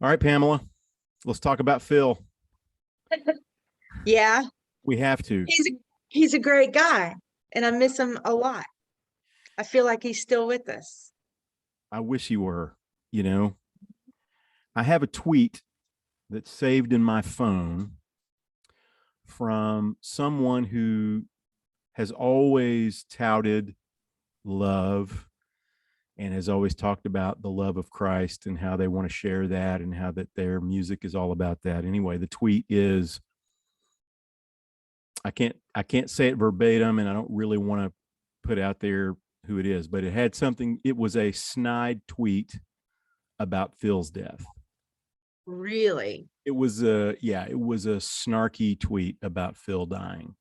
All right, Pamela, let's talk about Phil. Yeah, We have to. he's a great guy, and I miss him a lot. I feel like he's still with us. I wish he were. You know, I have a tweet that's saved in my phone from someone who has always touted love and has always talked about the love of Christ and how they want to share that and how that their music is all about that. Anyway, the tweet is I can't say it verbatim and I don't really want to put out there who it is, but it had something. It was a snide tweet about Phil's death. Really? It was a snarky tweet about Phil dying.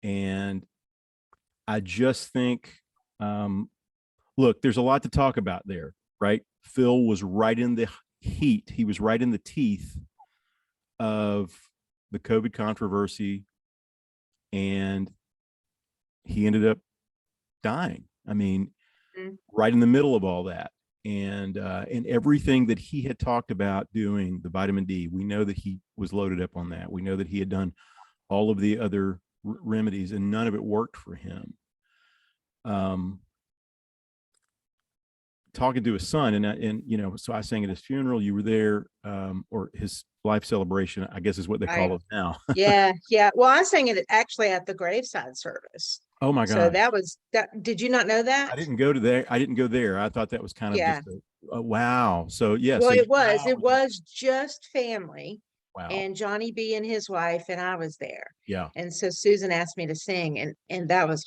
And I just think look, there's a lot to talk about there, right? Phil was right in the heat. He was right in the teeth of the COVID controversy and he ended up dying. I mean, right in the middle of all that. And everything that he had talked about doing, the vitamin D, we know that he was loaded up on that. We know that he had done all of the other remedies and none of it worked for him. Talking to his son, and so I sang at his funeral. You were there, or his life celebration, I guess is what they Right. call it now. Yeah, yeah. Well, I sang it actually at the graveside service. Oh my So gosh. that was that. Did you not know that? I didn't go to there. I didn't go there. I thought that was kind of Yeah. just a wow. So yeah, Well, so you it went was. out It with him. was just family Wow. and Johnny B and his wife, and I was there. Yeah. And so Susan asked me to sing, and that was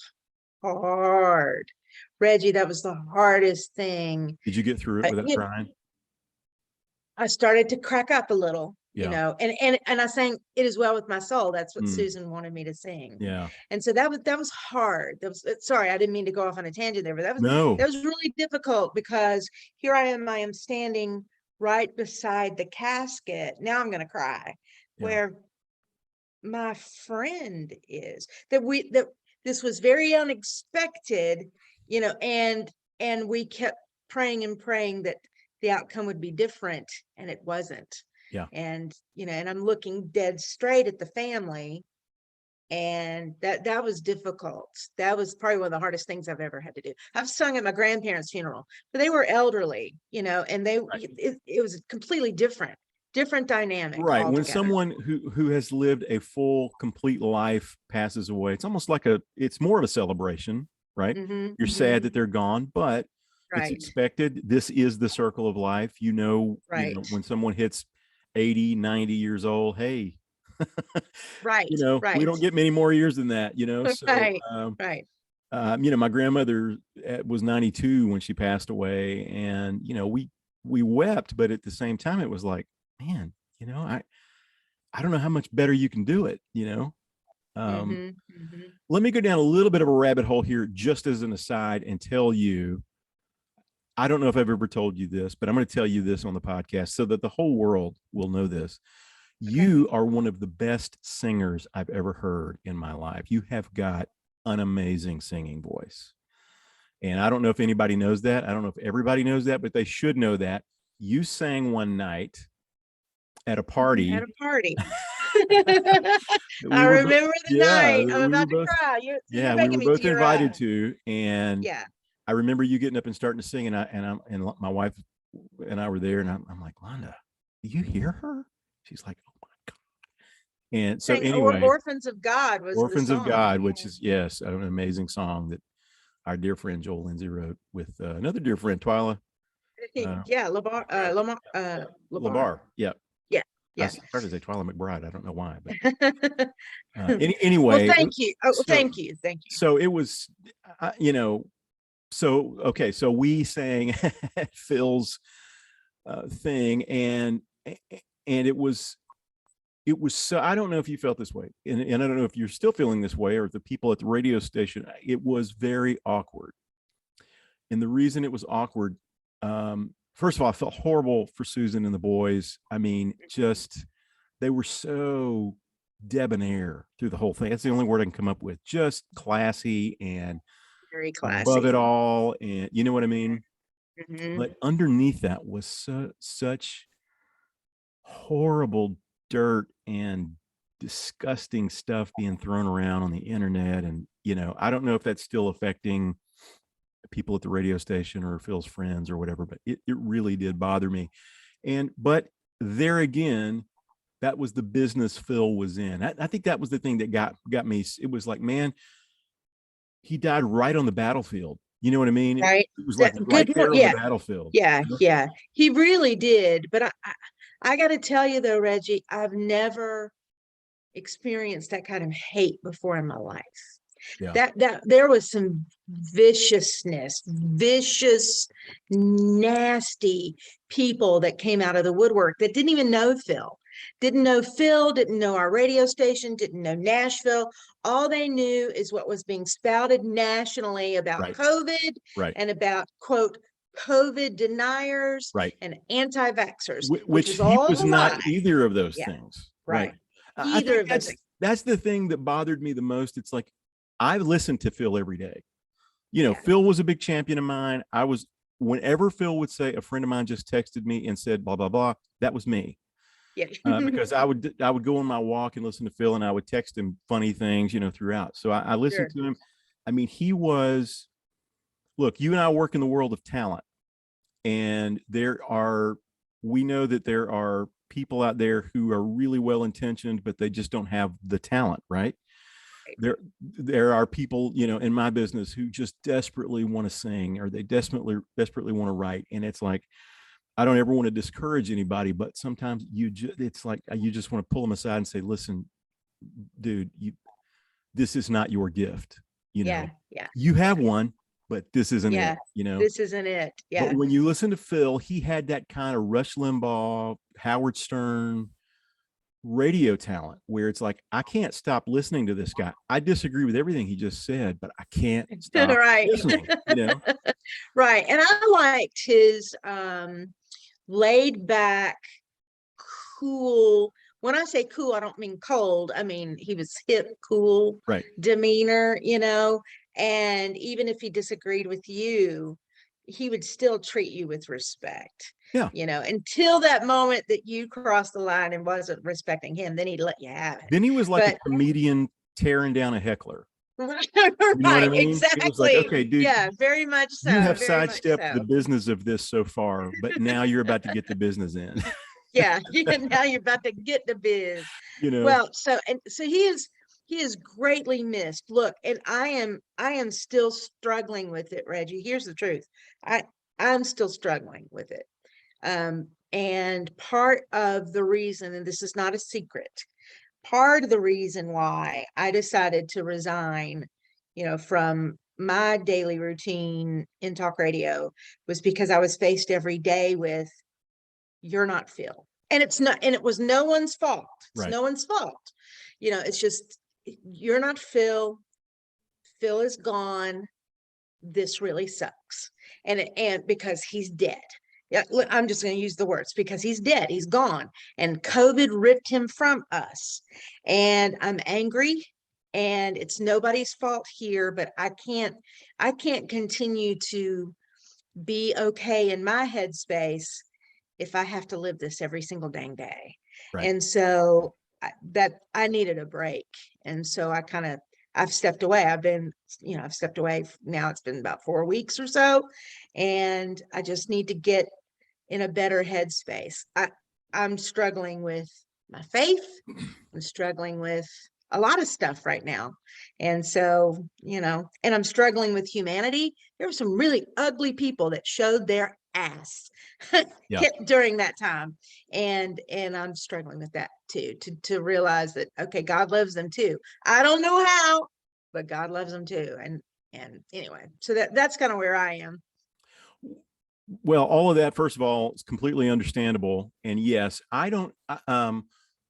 hard. Reggie, that was the hardest thing. Did you get through it without crying? I started to crack up a little, Yeah. and I sang "It Is Well with My Soul." That's what Mm, Susan wanted me to sing, yeah. and so that was hard. That was sorry, I didn't mean to go off on a tangent there, but that No. was really difficult because here I am standing right beside the casket. Now I'm gonna cry, Yeah. where my friend is. That this was very unexpected, and we kept praying and praying that the outcome would be different, and it wasn't. Yeah. And I'm looking dead straight at the family, and that was difficult. That was probably one of the hardest things I've ever had to do. I've sung at my grandparents' funeral, but they were elderly, and Right. it was completely different dynamic Right. When altogether. someone who has lived a full, complete life passes away, it's almost like it's more of a celebration, right? Hmm. You're Hmm. sad that they're gone, but it's Right, expected. This is the circle of life. right, When someone hits 80, 90 years old, hey, right, we right, don't get many more years than that, So, right, right. my grandmother was 92 when she passed away, and we wept, but at the same time, it was like, man, I don't know how much better you can do it. Um, Hmm. Hmm. Let me go down a little bit of a rabbit hole here, just as an aside, and tell you. I don't know if I've ever told you this, but I'm going to tell you this on the podcast so that the whole world will know this. Okay. You are one of the best singers I've ever heard in my life. You have got an amazing singing voice. And I don't know if anybody knows that. I don't know if everybody knows that, but they should know that. You sang one night at a At party a party. that I we were both, remember the yeah, night. that I'm we were about to both, cry. You're yeah, we making were me both tear invited up. to. And Yeah. I remember you getting up and starting to sing, and my wife and I were there, and I'm like, Londa, do you hear her? She's like, oh my God. And so Saying anyway, Orphans of God was the Orphans of song. God, which is, yes, an amazing song that our dear friend Joel Lindsay wrote with another dear friend, Twyla Yeah, Labar, McBride. Labar. Labar. Yeah. Yeah, I yeah. started to say Twyla McBride. I don't know why, but Well, anyway, thank you. Oh, well, so thank you. Thank you. so it was, so okay, so we sang Phil's thing, and it was so, I don't know if you felt this way, and I don't know if you're still feeling this way, or the people at the radio station. It was very awkward, and the reason it was awkward, first of all, I felt horrible for Susan and the boys. I mean, just they were so debonair through the whole thing. That's the only word I can come up with. Just classy and Very above it classy. all, and you know what I mean. Hmm. But underneath that was such horrible dirt and disgusting stuff being thrown around on the internet. And, I don't know if that's still affecting people at the radio station or Phil's friends or whatever, but it really did bother me. But there again, that was the business Phil was in. I think that was the thing that got me. It was like, man, he died right on the battlefield. You know what I mean? Right. It was like right Good point. there on the Yeah. battlefield. Yeah. Yeah. He really did. But I got to tell you though, Reggie, I've never experienced that kind of hate before in my life. Yeah. That there was some viciousness, vicious, nasty people that came out of the woodwork that didn't even know Phil, didn't know our radio station, didn't know Nashville. All they knew is what was being spouted nationally about Right. COVID Right. and about, quote, COVID deniers Right. and anti-vaxxers, which Which was he all was a not lie. either of those Yeah, things. Right. right. I Either think of those things. that's the thing that bothered me the most. It's like, I listened to Phil every day. Yeah. Phil was a big champion of mine. Whenever Phil would say, a friend of mine just texted me and said, blah, blah, blah, that was me. Yeah. Because I would go on my walk and listen to Phil, and I would text him funny things, throughout. So I listened Sure. to him. I mean, look, you and I work in the world of talent, and we know that there are people out there who are really well intentioned, but they just don't have the talent, right? There are people, in my business who just desperately want to sing, or they desperately want to write. And it's like, I don't ever want to discourage anybody, but sometimes it's like, you just want to pull them aside and say, listen, dude, this is not your gift. Yeah. Yeah. You have one, but this isn't it, This isn't it. But Yeah. when you listen to Phil, he had that kind of Rush Limbaugh, Howard Stern radio talent, where it's like, I can't stop listening to this guy. I disagree with everything he just said, but I can't stop Right. listening, Right. And I liked his laid back, cool. When I say cool, I don't mean cold. I mean, he was hip, cool Right. demeanor, and even if he disagreed with you, he would still treat you with respect. Yeah. Until that moment that you crossed the line and wasn't respecting him, then he'd let you have it. Then he was like a comedian tearing down a heckler. Right, You know what I mean? exactly. It was like, okay, dude. Yeah, very much so. You have very sidestepped so. the business of this so far, but now you're about to get the business in. Yeah, now you're about to get the biz. Well, so he is greatly missed. Look, and I am still struggling with it, Reggie. Here's the truth. I'm still struggling with it. And part of the reason, and this is not a secret, part of the reason why I decided to resign, from my daily routine in talk radio was because I was faced every day with, you're not Phil. And it was no one's fault. It's no one's fault. It's just, you're not Phil. Phil is gone. This really sucks. And because he's dead. Yeah, I'm just going to use the words, because he's dead. He's gone. And COVID ripped him from us. And I'm angry, and it's nobody's fault here, but I can't continue to be okay in my headspace if I have to live this every single dang day. Right. And so I needed a break. And so I've stepped away. I've stepped away now. It's been about 4 weeks or so. And I just need to get in a better headspace. I'm struggling with my faith. I'm struggling with a lot of stuff right now. And so, and I'm struggling with humanity. There were some really ugly people that showed their ass during that time. And I'm struggling with that too, to realize that, okay, God loves them too. I don't know how, but God loves them too. And anyway, so that's kind of where I am. Well, all of that, first of all, is completely understandable. And yes, I don't,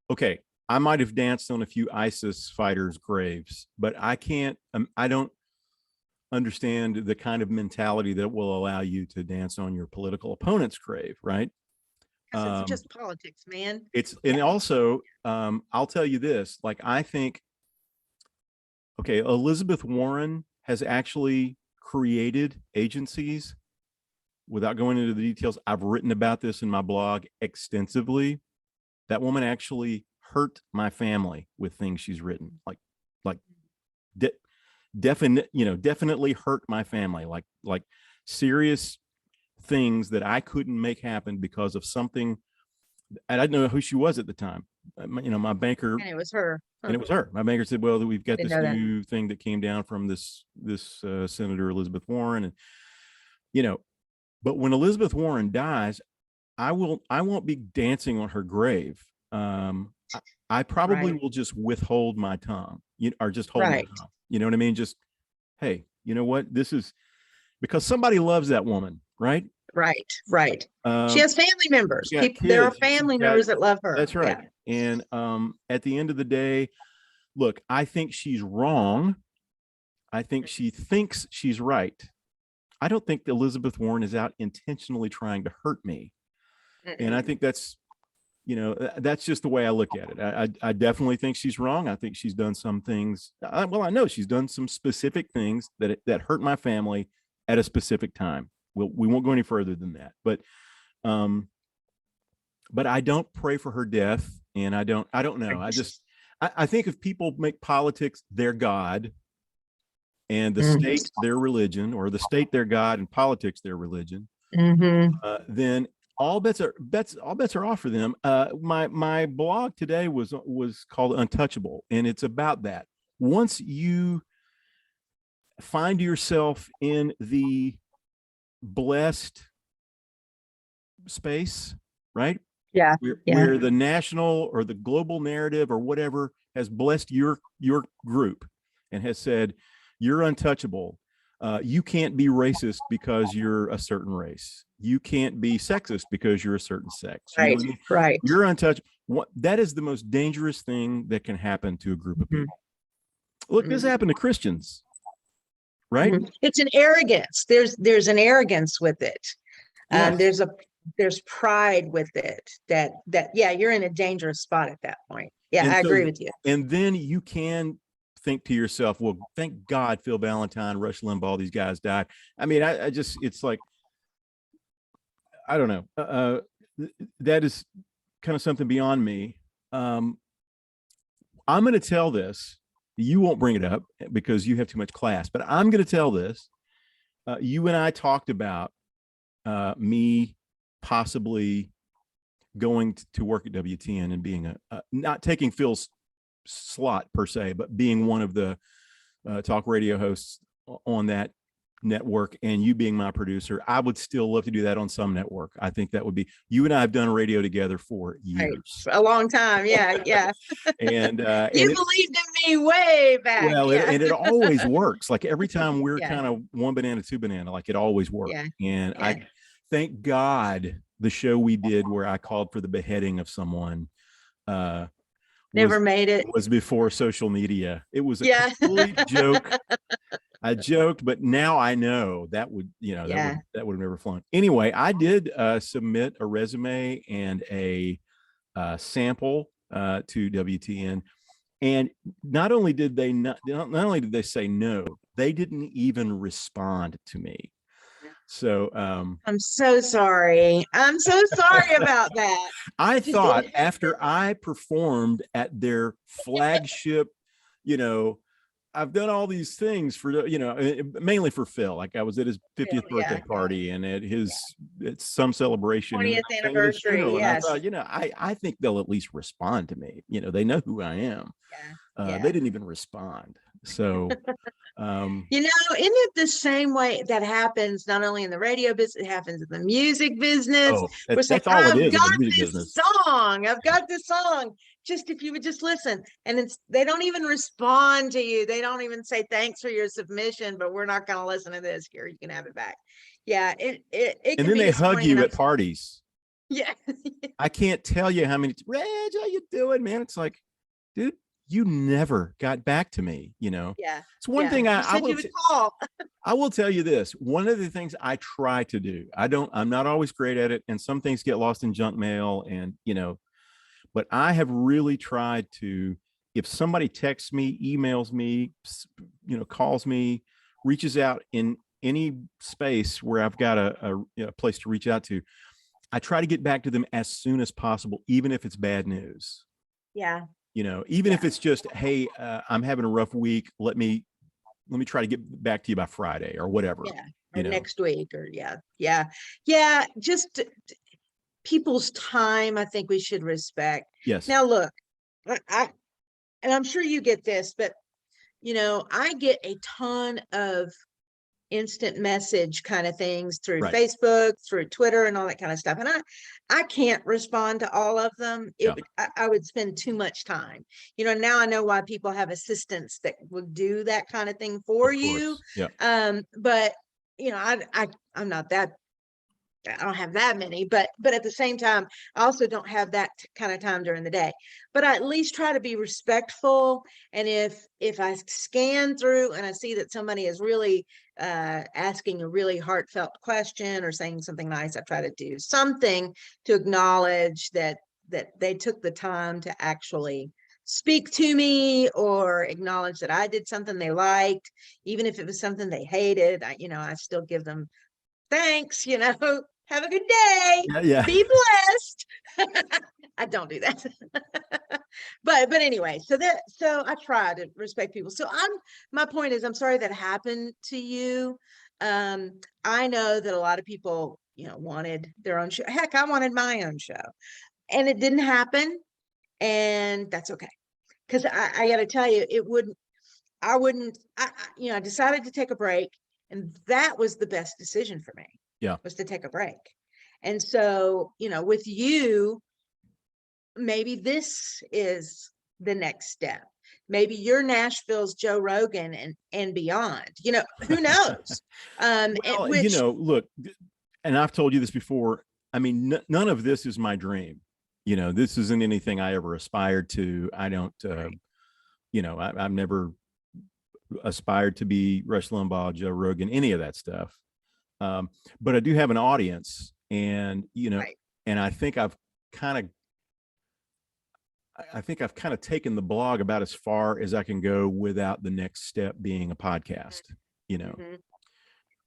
okay, I might have danced on a few ISIS fighters' graves, but I don't understand the kind of mentality that will allow you to dance on your political opponent's grave, right? Because it's just politics, man. And also, I'll tell you this, like, I think, okay, Elizabeth Warren has actually created agencies. Without going into the details, I've written about this in my blog extensively. That woman actually hurt my family with things she's written, like definitely hurt my family, like serious things that I couldn't make happen because of something. And I didn't know who she was at the time. My banker, And it was her. and it was her. My banker said, "Well, we've got Didn't this know that. new thing that came down from this Senator Elizabeth Warren, and but when Elizabeth Warren dies, I won't be dancing on her grave. I probably Right. will just withhold my tongue, or just hold my Right. tongue. You know what I mean? Just, hey, you know what? This is because somebody loves that woman, right? Right. Right. She Um, has family members. she's got People, there are kids. She's family got, members that love her. that's right. Yeah. And at the end of the day, look, I think she's wrong. I think she thinks she's right. I don't think Elizabeth Warren is out intentionally trying to hurt me. And I think that's just the way I look at it. I definitely think she's wrong. I think she's done some things. I know she's done some specific things that hurt my family at a specific time. We won't go any further than that. But I don't pray for her death, and I don't know. I think if people make politics their God, and the state their religion, or the state their God and politics their religion, then all bets are off for them. My blog today was called Untouchable, and it's about that. Once you find yourself in the blessed space, right? Yeah. Where the national or the global narrative or whatever has blessed your group and has said, you're untouchable. You can't be racist because you're a certain race. You can't be sexist because you're a certain sex. You know what I mean? Right. You're untouchable. That is the most dangerous thing that can happen to a group of people. Look, this happened to Christians, right? It's an arrogance. There's an arrogance with it. Yes. There's pride with it that yeah, you're in a dangerous spot at that point. Yeah, And I so, agree with you. And then you can think to yourself, well, thank God Phil Valentine, Rush Limbaugh, these guys died. I mean, I just, it's like, I don't know. That is kind of something beyond me. I'm going to tell this. You won't bring it up because you have too much class, but I'm going to tell this. You and I talked about me possibly going to work at WTN and being not taking Phil's slot per se, but being one of the talk radio hosts on that network, and you being my producer. I would still love to do that on some network. I think that would be, you and I have done radio together for years. Right. A long time. Yeah. Yeah. And you believed in me way back. Well, yeah. it always works. Like every time we're kind of one banana, two banana, like it always worked. Yeah. And I thank God the show we did where I called for the beheading of someone never made it. Was before social media. It was a complete joke. I joked, but now I know that would, that would have never flown. Anyway, I did submit a resume and a sample to WTN, and not only did they say no, they didn't even respond to me. So I'm so sorry. I'm so sorry about that. I thought after I performed at their flagship, I've done all these things for, mainly for Phil. Like I was at his 50th birthday party and at it's some celebration. 20th anniversary. Yes. I thought, I think they'll at least respond to me. They know who I am. They didn't even respond. So, isn't it the same way that happens not only in the radio business, it happens in the music business? Oh, that's all it is. I've got this song. Just if you would just listen, and they don't even respond to you. They don't even say thanks for your submission, but we're not going to listen to this. Here, you can have it back. Yeah, it and then they hug you at parties. Yeah, I can't tell you how many. Reg, how you doing, man? It's like, dude, you never got back to me. It's one thing I will tell you this. One of the things I try to do, I'm not always great at it, and some things get lost in junk mail, and but I have really tried to, if somebody texts me, emails me, calls me, reaches out in any space where I've got a place to reach out to, I try to get back to them as soon as possible, even if it's bad news. Yeah. Even Yeah. if it's just, hey, I'm having a rough week. Let me try to get back to you by Friday or whatever. Yeah. Or next week, or yeah. Just people's time, I think we should respect. Yes. Now, look, and I'm sure you get this, but I get a ton of instant message kind of things through Right. Facebook, through Twitter, and all that kind of stuff. And I can't respond to all of them. I would spend too much time. Now I know why people have assistants that will do that kind of thing for you. Yeah. But I'm not that. I don't have that many, but at the same time, I also don't have that kind of time during the day. But I at least try to be respectful. And if I scan through and I see that somebody is really asking a really heartfelt question or saying something nice, I try to do something to acknowledge that they took the time to actually speak to me, or acknowledge that I did something they liked, even if it was something they hated. I still give them thanks, have a good day. Yeah. Be blessed. I don't do that. but anyway, so I try to respect people. So my point is, I'm sorry that happened to you. I know that a lot of people, wanted their own show. Heck, I wanted my own show, and it didn't happen, and that's okay. Because I got to tell you, I decided to take a break, and that was the best decision for me. Yeah. Was to take a break. And so, with you, maybe this is the next step. Maybe you're Nashville's Joe Rogan and beyond. Who knows? Well, look, and I've told you this before. I mean, none of this is my dream. This isn't anything I ever aspired to. I don't, I've never aspired to be Rush Limbaugh, Joe Rogan, any of that stuff. But I do have an audience, and Right. and I think I've kind of taken the blog about as far as I can go without the next step being a podcast. Mm-hmm.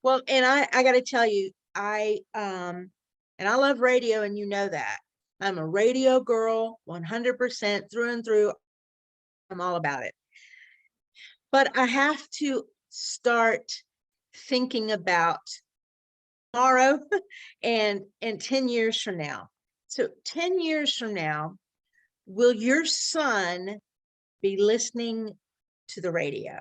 Well, and I got to tell you, and I love radio, and that. I'm a radio girl, 100% through and through. I'm all about it. But I have to start thinking about tomorrow and 10 years from now. So 10 years from now, will your son be listening to the radio?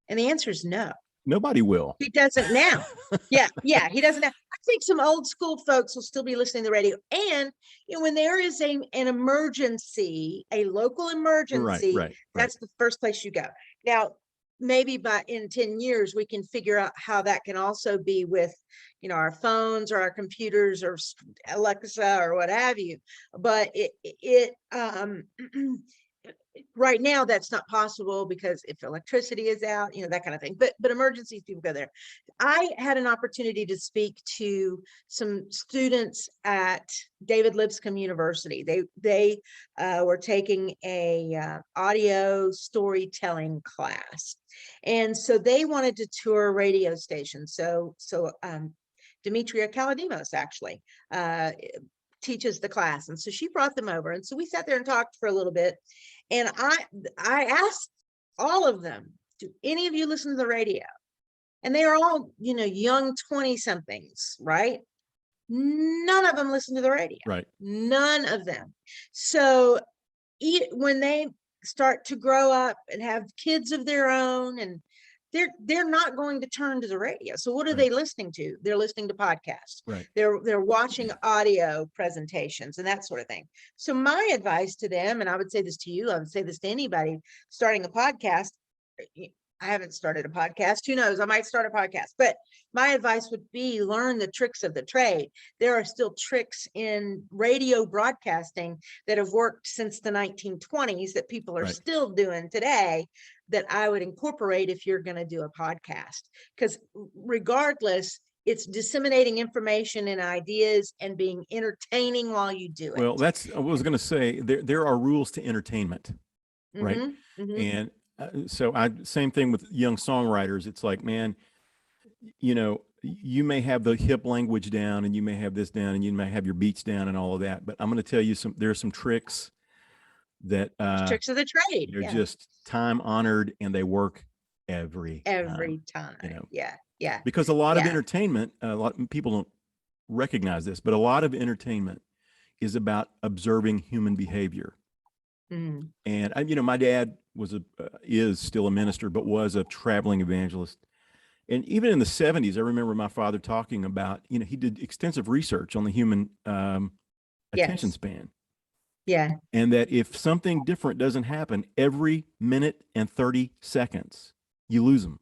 And the answer is no. Nobody will. He doesn't now. Yeah, he doesn't now. I think some old school folks will still be listening to the radio. And when there is an emergency, a local emergency, right. That's the first place you go. Now, maybe in 10 years, we can figure out how that can also be with, our phones or our computers or Alexa or what have you. But right now that's not possible, because if electricity is out, that kind of thing. But emergencies, people go there. I had an opportunity to speak to some students at David Lipscomb University. They were taking a audio storytelling class, and so they wanted to tour a radio station. So Demetria Kaladimos actually teaches the class, and so she brought them over, and so we sat there and talked for a little bit. And I asked all of them, do any of you listen to the radio? And they are all, young 20 somethings, right? None of them listen to the radio. Right. None of them. So when they start to grow up and have kids of their own, and they're not going to turn to the radio. So what are they listening to? They're listening to podcasts. Right. They're watching audio presentations and that sort of thing. So my advice to them, and I would say this to you, I would say this to anybody starting a podcast. I haven't started a podcast. Who knows? I might start a podcast. But my advice would be, learn the tricks of the trade. There are still tricks in radio broadcasting that have worked since the 1920s that people are still doing today, that I would incorporate if you're going to do a podcast. Because regardless, it's disseminating information and ideas and being entertaining while you do it. Well, I was going to say, there are rules to entertainment, right? Mm-hmm. And so same thing with young songwriters. It's like, man, you may have the hip language down, and you may have this down, and you may have your beats down and all of that, but I'm going to tell you there are some tricks that Tricks of the trade. they're Yeah. just time honored, and they work every time. you know. Yeah. Because a lot of Yeah. entertainment, a lot of people don't recognize this, but a lot of entertainment is about observing human behavior. Mm. And my dad is still a minister, but was a traveling evangelist. And even in the 70s, I remember my father talking about, he did extensive research on the human attention Yes. span. Yeah. And that if something different doesn't happen every minute and 30 seconds, you lose them.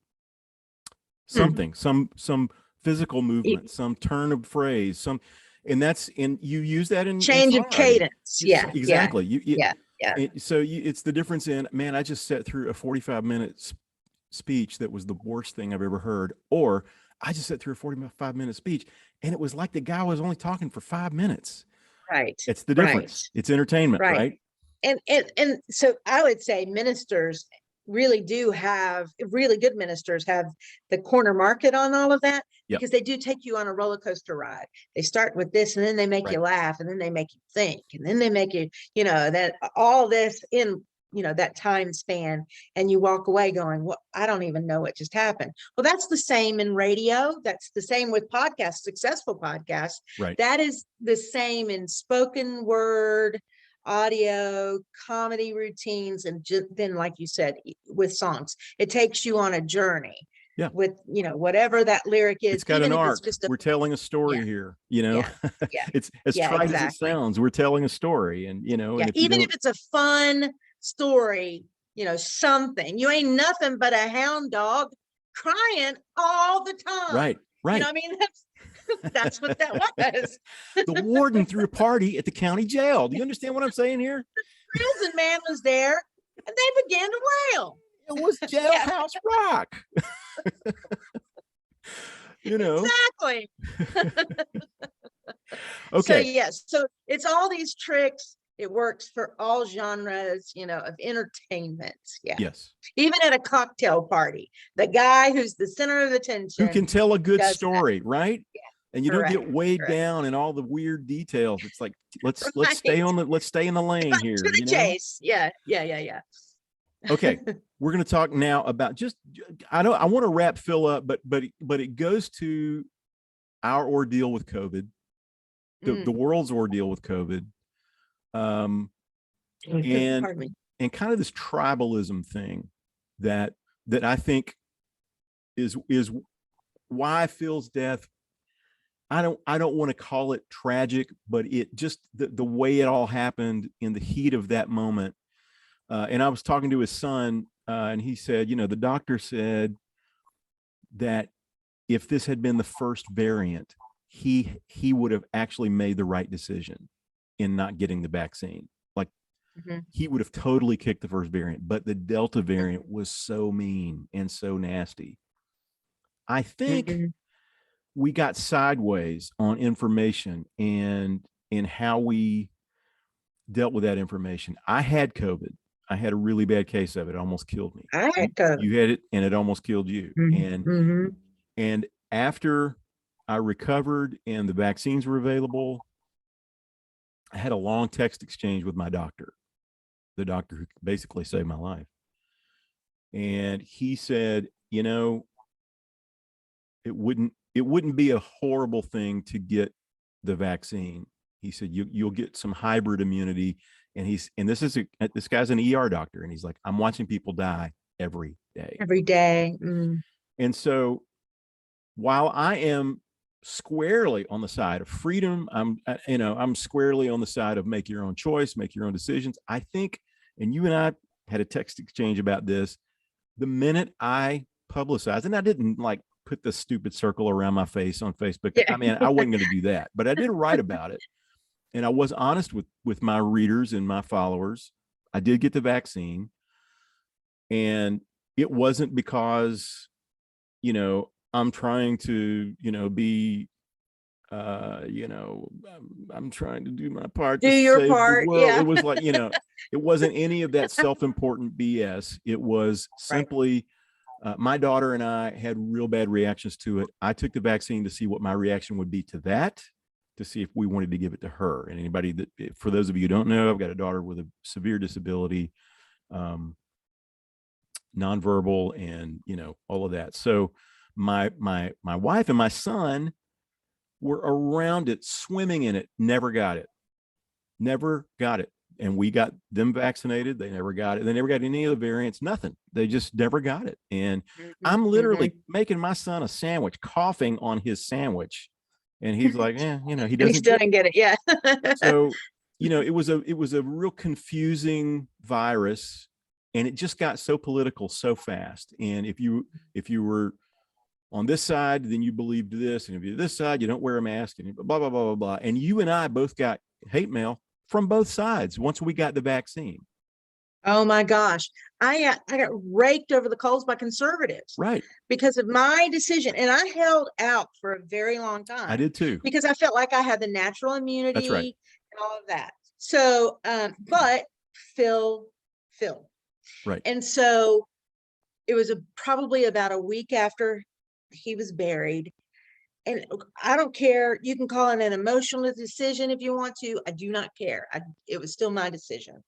Something, some physical movement, some turn of phrase, and you use that in change of cadence. Yeah. Exactly. Yeah. So it's the difference in, man, I just sat through a 45-minute speech that was the worst thing I've ever heard, or I just sat through a 45-minute speech and it was like the guy was only talking for 5 minutes. Right. It's the difference. It's entertainment, right? And so I would say ministers really good ministers have the corner market on all of that, because they do take you on a roller coaster ride. They start with this, and then they make you laugh, and then they make you think, and then they make you, that all this in, that time span, and you walk away going, well, I don't even know what just happened. Well, that's the same in radio. That's the same with podcasts, successful podcasts. Right. That is the same in spoken word, audio, comedy routines, and then, like you said, with songs, it takes you on a journey. Yeah. With whatever that lyric is. It's got even an if arc. It's just we're telling a story here. Yeah. It's as trite exactly. as it sounds. We're telling a story, and and even if it's a fun story, something, you ain't nothing but a hound dog crying all the time. Right. I mean, that's what that was. The warden threw a party at the county jail. Do you understand what I'm saying here? The prison man was there, and they began to wail. It was Jailhouse Rock. Exactly. Okay. So it's all these tricks. It works for all genres, of entertainment. Yeah. Yes. Even at a cocktail party, the guy who's the center of attention, who can tell a good story, right? Yeah. And you don't get weighed down in all the weird details. It's like, let's stay in the lane here. To the chase. Yeah. Okay. We're going to talk now about I want to wrap Phil up, but it goes to our ordeal with COVID, the world's ordeal with COVID. And kind of this tribalism thing that I think is why Phil's death, I don't want to call it tragic, but it just the way it all happened in the heat of that moment. And I was talking to his son, and he said, the doctor said that if this had been the first variant, he would have actually made the right decision in not getting the vaccine. Like he would have totally kicked the first variant, but the Delta variant was so mean and so nasty. I think we got sideways on information and in how we dealt with that information. I had COVID. I had a really bad case of it. It almost killed me. I had COVID. You had it, and it almost killed you. And after I recovered and the vaccines were available, I had a long text exchange with my doctor, the doctor who basically saved my life. And he said, it wouldn't be a horrible thing to get the vaccine. He said, you'll get some hybrid immunity. And this guy's an ER doctor. And he's like, I'm watching people die every day. And so while I am squarely on the side of freedom, I'm squarely on the side of make your own choice, make your own decisions. I think, and you and I had a text exchange about this, the minute I publicized, and I didn't like put the stupid circle around my face on Facebook. I mean, I wasn't going to do that, but I did write about it. And I was honest with my readers and my followers. I did get the vaccine, and it wasn't because, I'm trying to, be, I'm trying to do my part. Do your part. Yeah. It was like, it wasn't any of that self-important BS. It was simply My daughter and I had real bad reactions to it. I took the vaccine to see what my reaction would be to that, to see if we wanted to give it to her. And anybody that, for those of you who don't know, I've got a daughter with a severe disability, nonverbal, and all of that. So my wife and my son were around it, swimming in it, never got it. And we got them vaccinated. They never got it. They never got any of the variants, nothing. They just never got it. And I'm literally making my son a sandwich, coughing on his sandwich. And he's like, he And he doesn't still didn't get it. Yeah. So, it was a real confusing virus, and it just got so political so fast. And if you were on this side, then you believed this, and if you're this side, you don't wear a mask, and blah blah blah blah blah. And you and I both got hate mail from both sides once we got the vaccine. Oh my gosh. I got raked over the coals by conservatives. Right. Because of my decision. And I held out for a very long time. I did too. Because I felt like I had the natural immunity. That's right. And all of that. So, but Phil. Right. And so it was probably about a week after he was buried. And I don't care. You can call it an emotional decision if you want to. I do not care. It was still my decision.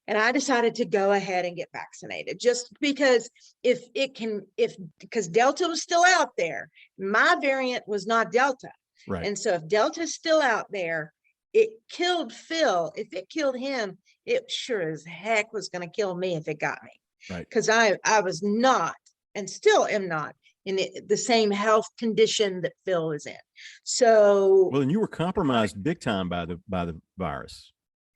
And I decided to go ahead and get vaccinated just because because Delta was still out there. My variant was not Delta. Right. And so if Delta is still out there, it killed Phil. If it killed him, it sure as heck was going to kill me if it got me. Right. Because I was not, and still am not, in the same health condition that Phil is in. So, well, and you were compromised big time by the virus.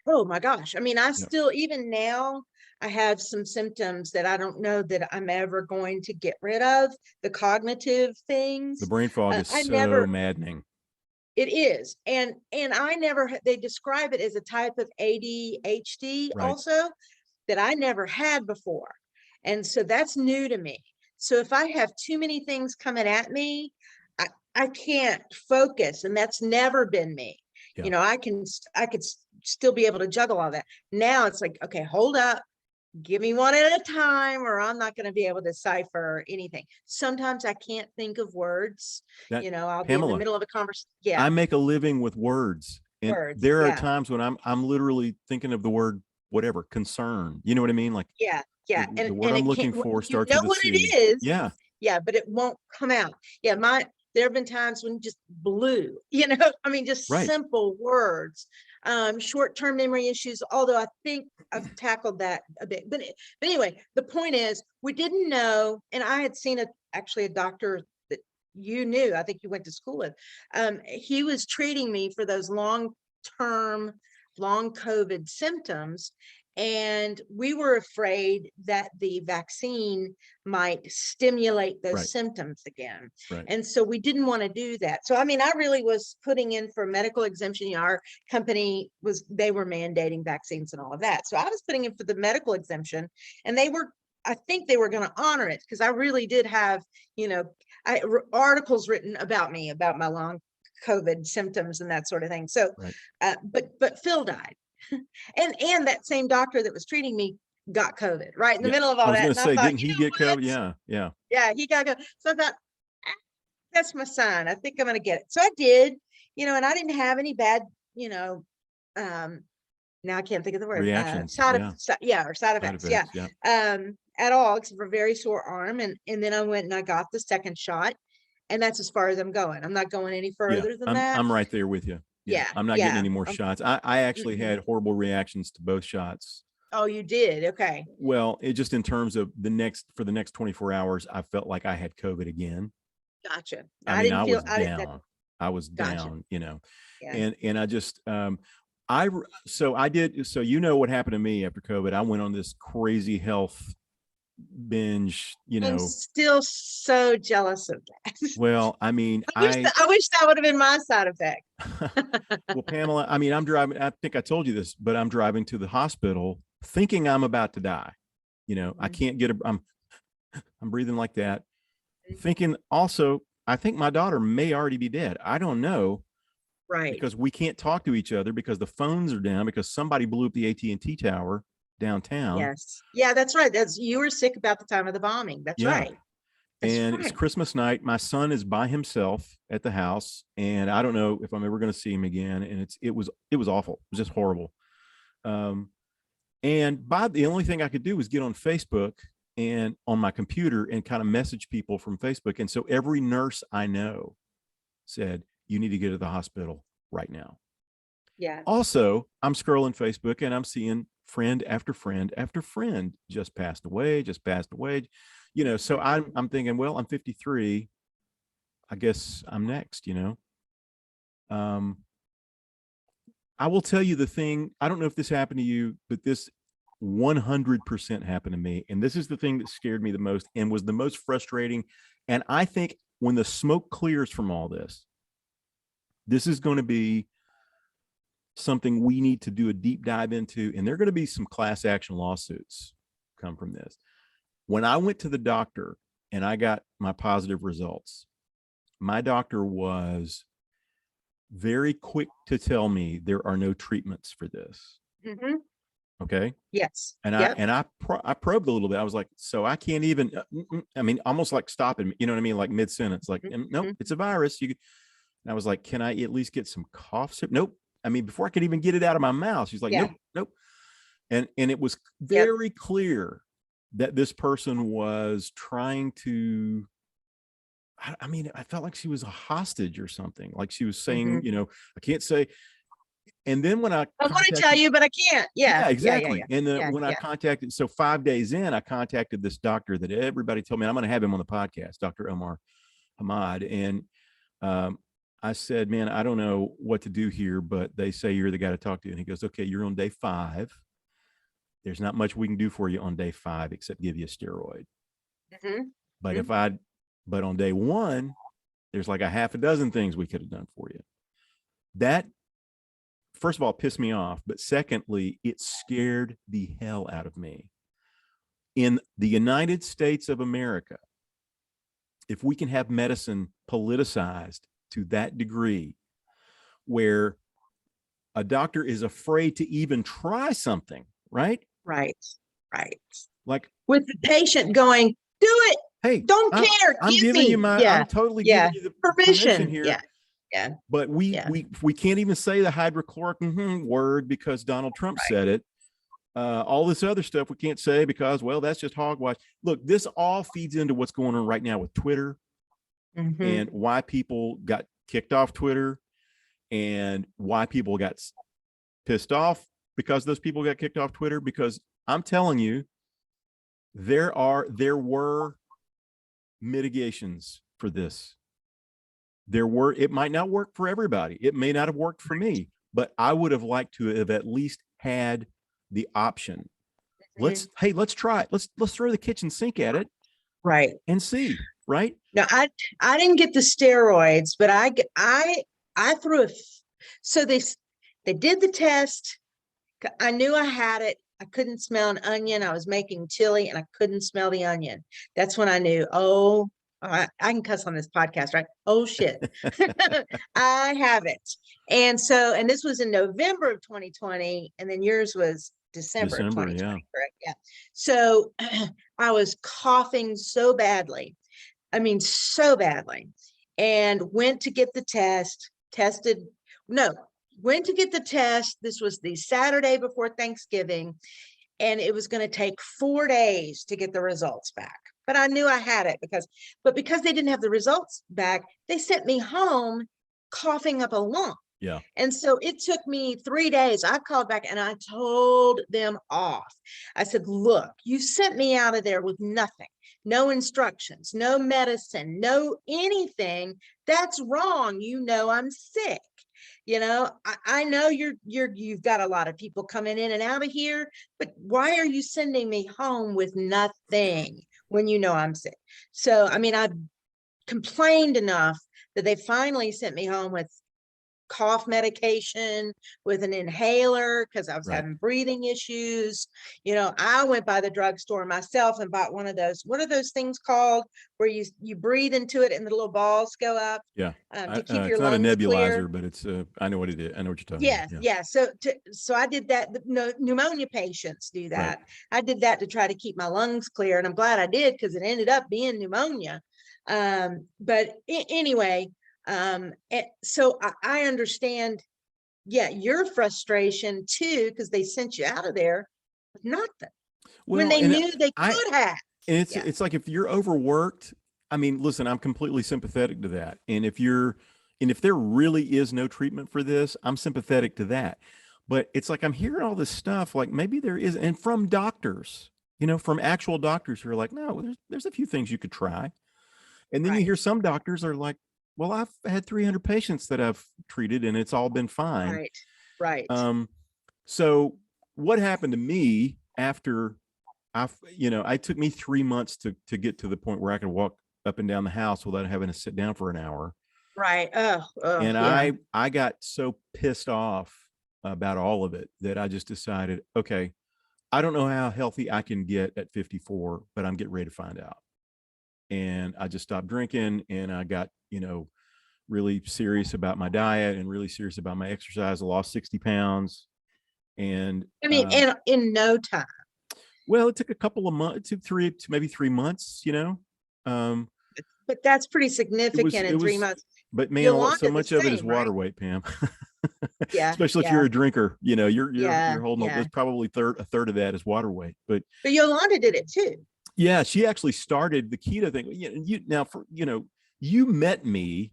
Oh my gosh. I mean, I still, even now, I have some symptoms that I don't know that I'm ever going to get rid of. The cognitive things. The brain fog is maddening. It is. And I never, they describe it as a type of ADHD also that I never had before. And so that's new to me. So if I have too many things coming at me, I can't focus, and that's never been me. Yeah. I could still be able to juggle all that. Now it's like, okay, hold up, give me one at a time, or I'm not going to be able to decipher anything. Sometimes I can't think of words. I'll Pamela, be in the middle of a conversation. Yeah, I make a living with words, and there are times when I'm literally thinking of the word whatever, concern. You know what I mean? Like the word I'm looking for starts with a C. It is. Yeah, but it won't come out. Yeah, there have been times when just blew. Just simple words. Short-term memory issues, although I think I've tackled that a bit. But anyway, the point is, we didn't know, and I had seen actually a doctor that you knew, I think you went to school with. He was treating me for those long-term, long COVID symptoms. And we were afraid that the vaccine might stimulate those symptoms again. Right. And so we didn't want to do that. So, I really was putting in for medical exemption. Our company they were mandating vaccines and all of that. So I was putting in for the medical exemption, and I think they were going to honor it, because I really did have, articles written about me, about my long COVID symptoms and that sort of thing. So, but Phil died. And that same doctor that was treating me got COVID right in the middle of all that. I was going to say, didn't he get COVID? Yeah, he got COVID. So I thought, that's my sign. I think I'm going to get it. So I did, and I didn't have any bad, now I can't think of the word. Reactions. Side effects. At all, except for a very sore arm. And then I went and I got the second shot, and that's as far as I'm going. I'm not going any further than that. I'm right there with you. Yeah, I'm not getting any more shots. I actually had horrible reactions to both shots. Oh, you did? Okay. Well, it just, in terms of for the next 24 hours, I felt like I had COVID again. Gotcha. I was down, and I just, so what happened to me after COVID. I went on this crazy health binge. I'm still so jealous of that. Well, I wish that would have been my side effect. Well, Pamela, I'm driving, I think I told you this, but I'm driving to the hospital thinking I'm about to die. I can't get I'm breathing like that, thinking also, I think my daughter may already be dead. I don't know. Right. Because we can't talk to each other because the phones are down, because somebody blew up the AT&T tower downtown. Yes. Yeah, that's right. You were sick about the time of the bombing. That's Yeah. right. That's And it's right. Christmas night. My son is by himself at the house, and I don't know if I'm ever going to see him again. And it was awful. It was just horrible. And the only thing I could do was get on Facebook and on my computer and kind of message people from Facebook. And so every nurse I know said, you need to get to the hospital right now. Yeah. Also, I'm scrolling Facebook and I'm seeing friend after friend after friend just passed away. So I'm thinking, well, I'm 53. I guess I'm next, I will tell you the thing. I don't know if this happened to you, but this 100% happened to me. And this is the thing that scared me the most and was the most frustrating. And I think when the smoke clears from all this, this is going to be something we need to do a deep dive into. And there are going to be some class action lawsuits come from this. When I went to the doctor and I got my positive results, my doctor was very quick to tell me there are no treatments for this. Mm-hmm. Okay. Yes. And I probed a little bit. I was like, so I can't even, I mean, almost like stopping, you know what I mean? Like mid sentence, like, nope, it's a virus. And I was like, can I at least get some cough syrup? Nope. I mean, before I could even get it out of my mouth, she's like, nope. And it was very clear that this person was trying to, I mean, I felt like she was a hostage or something. Like she was saying, I can't say. And then when I want to tell you, but I can't. Yeah, exactly. Yeah. And when I contacted, so 5 days in, I contacted this doctor that everybody told me I'm going to have him on the podcast, Dr. Omar Hamad. And I said, man, I don't know what to do here, but they say you're the guy to talk to. And he goes, okay, you're on day 5. There's not much we can do for you on day 5 except give you a steroid. Mm-hmm. But on day 1, there's like a half a dozen things we could have done for you. That, first of all, pissed me off. But secondly, it scared the hell out of me. In the United States of America, if we can have medicine politicized to that degree where a doctor is afraid to even try something, right? Right. Like with the patient going, do it. Hey, don't care. I'm giving you I'm totally giving you the permission here. Yeah. But we can't even say the hydrochloric word because Donald Trump said it. All this other stuff we can't say because, well, that's just hogwash. Look, this all feeds into what's going on right now with Twitter and why people got kicked off Twitter and why people got pissed off because those people got kicked off Twitter. Because I'm telling you, there were mitigations for this. It might not work for everybody. It may not have worked for me, but I would have liked to have at least had the option. Let's try it. Let's throw the kitchen sink at it. Right. And see, right? No, I didn't get the steroids, but I threw so they did the test. I knew I had it. I couldn't smell an onion. I was making chili and I couldn't smell the onion. That's when I knew, I can cuss on this podcast, right? Oh shit. I have it. And this was in November of 2020. And then yours was December of 2020, correct? Yeah. So I was coughing so badly. I mean, so badly. And went to get the test, went to get the test. This was the Saturday before Thanksgiving. And it was going to take 4 days to get the results back. But I knew I had it because they didn't have the results back, they sent me home coughing up a lung. Yeah. And so it took me 3 days. I called back and I told them off. I said, look, you sent me out of there with nothing, no instructions, no medicine, no anything. That's wrong. I'm sick. I know you've got a lot of people coming in and out of here, but why are you sending me home with nothing when I'm sick? So, I mean, I complained enough that they finally sent me home with cough medication with an inhaler because I was Right. having breathing issues. You know, I went by the drugstore myself and bought one of those. What are those things called where you breathe into it and the little balls go up Yeah. to keep your It's not a lungs clear? nebulizer, but it's I know what it is. I know what you're talking about. Yes, Yeah. yeah. So I did that. No, pneumonia patients do Right. that. I did that to try to keep my lungs clear, and I'm glad I did because it ended up being pneumonia. But anyway, so I understand, yeah, your frustration too, because they sent you out of there with nothing when Well, they and knew they I could have. and Yeah, it's like if you're overworked, I mean, listen, I'm completely sympathetic to that. And if there really is no treatment for this, I'm sympathetic to that. But it's like I'm hearing all this stuff, like maybe there is, and from doctors, from actual doctors who are like, no, there's a few things you could try. And then you hear right, some doctors are like, well, I've had 300 patients that I've treated and it's all been fine. right, right. Um, so what happened to me after it took me 3 months to get to the point where I could walk up and down the house without having to sit down for an hour. Right. Oh, And yeah. I got so pissed off about all of it that I just decided, okay, I don't know how healthy I can get at 54, but I'm getting ready to find out. And I just stopped drinking and I got, really serious about my diet and really serious about my exercise. I lost 60 pounds. And I mean, in no time. well, it took a couple of months, maybe 3 months, Um, But that's pretty it significant in three was, months. but man, so Yolanda the much of it is same, right? water weight, Pam. Yeah, Especially if yeah, you're a drinker, you're yeah, holding yeah. there's probably a third of that is water weight. But But Yolanda did it too. yeah, she actually started the keto thing. Now you met me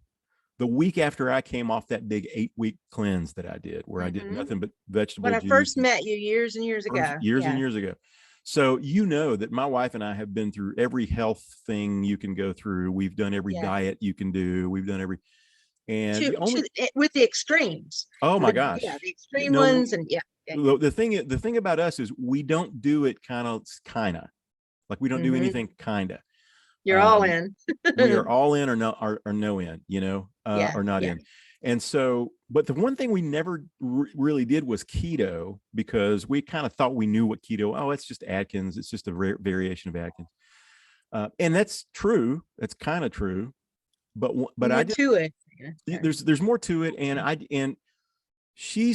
the week after I came off that big 8-week cleanse that I did, where I did Mhm. nothing but When vegetable I juice first met you years and years ago. years and Yeah, years ago. So you know that my wife and I have been through every health thing you can go through. We've done every yeah. diet you can do. We've done every, and the only, With the extremes. oh my Yeah, gosh, the extreme no, ones, and yeah, yeah. the thing about us is we don't do it kind of like we don't do Hmm. anything kind of. You're all Um, in. we are all in or no in, Yeah, or not yeah. in. And so, but the one thing we never really did was keto because we kind of thought we knew what keto, oh, it's just Atkins. It's just a variation of Atkins. And that's true. That's kind of true. But More I did, to it. Yeah. there's more to it. And she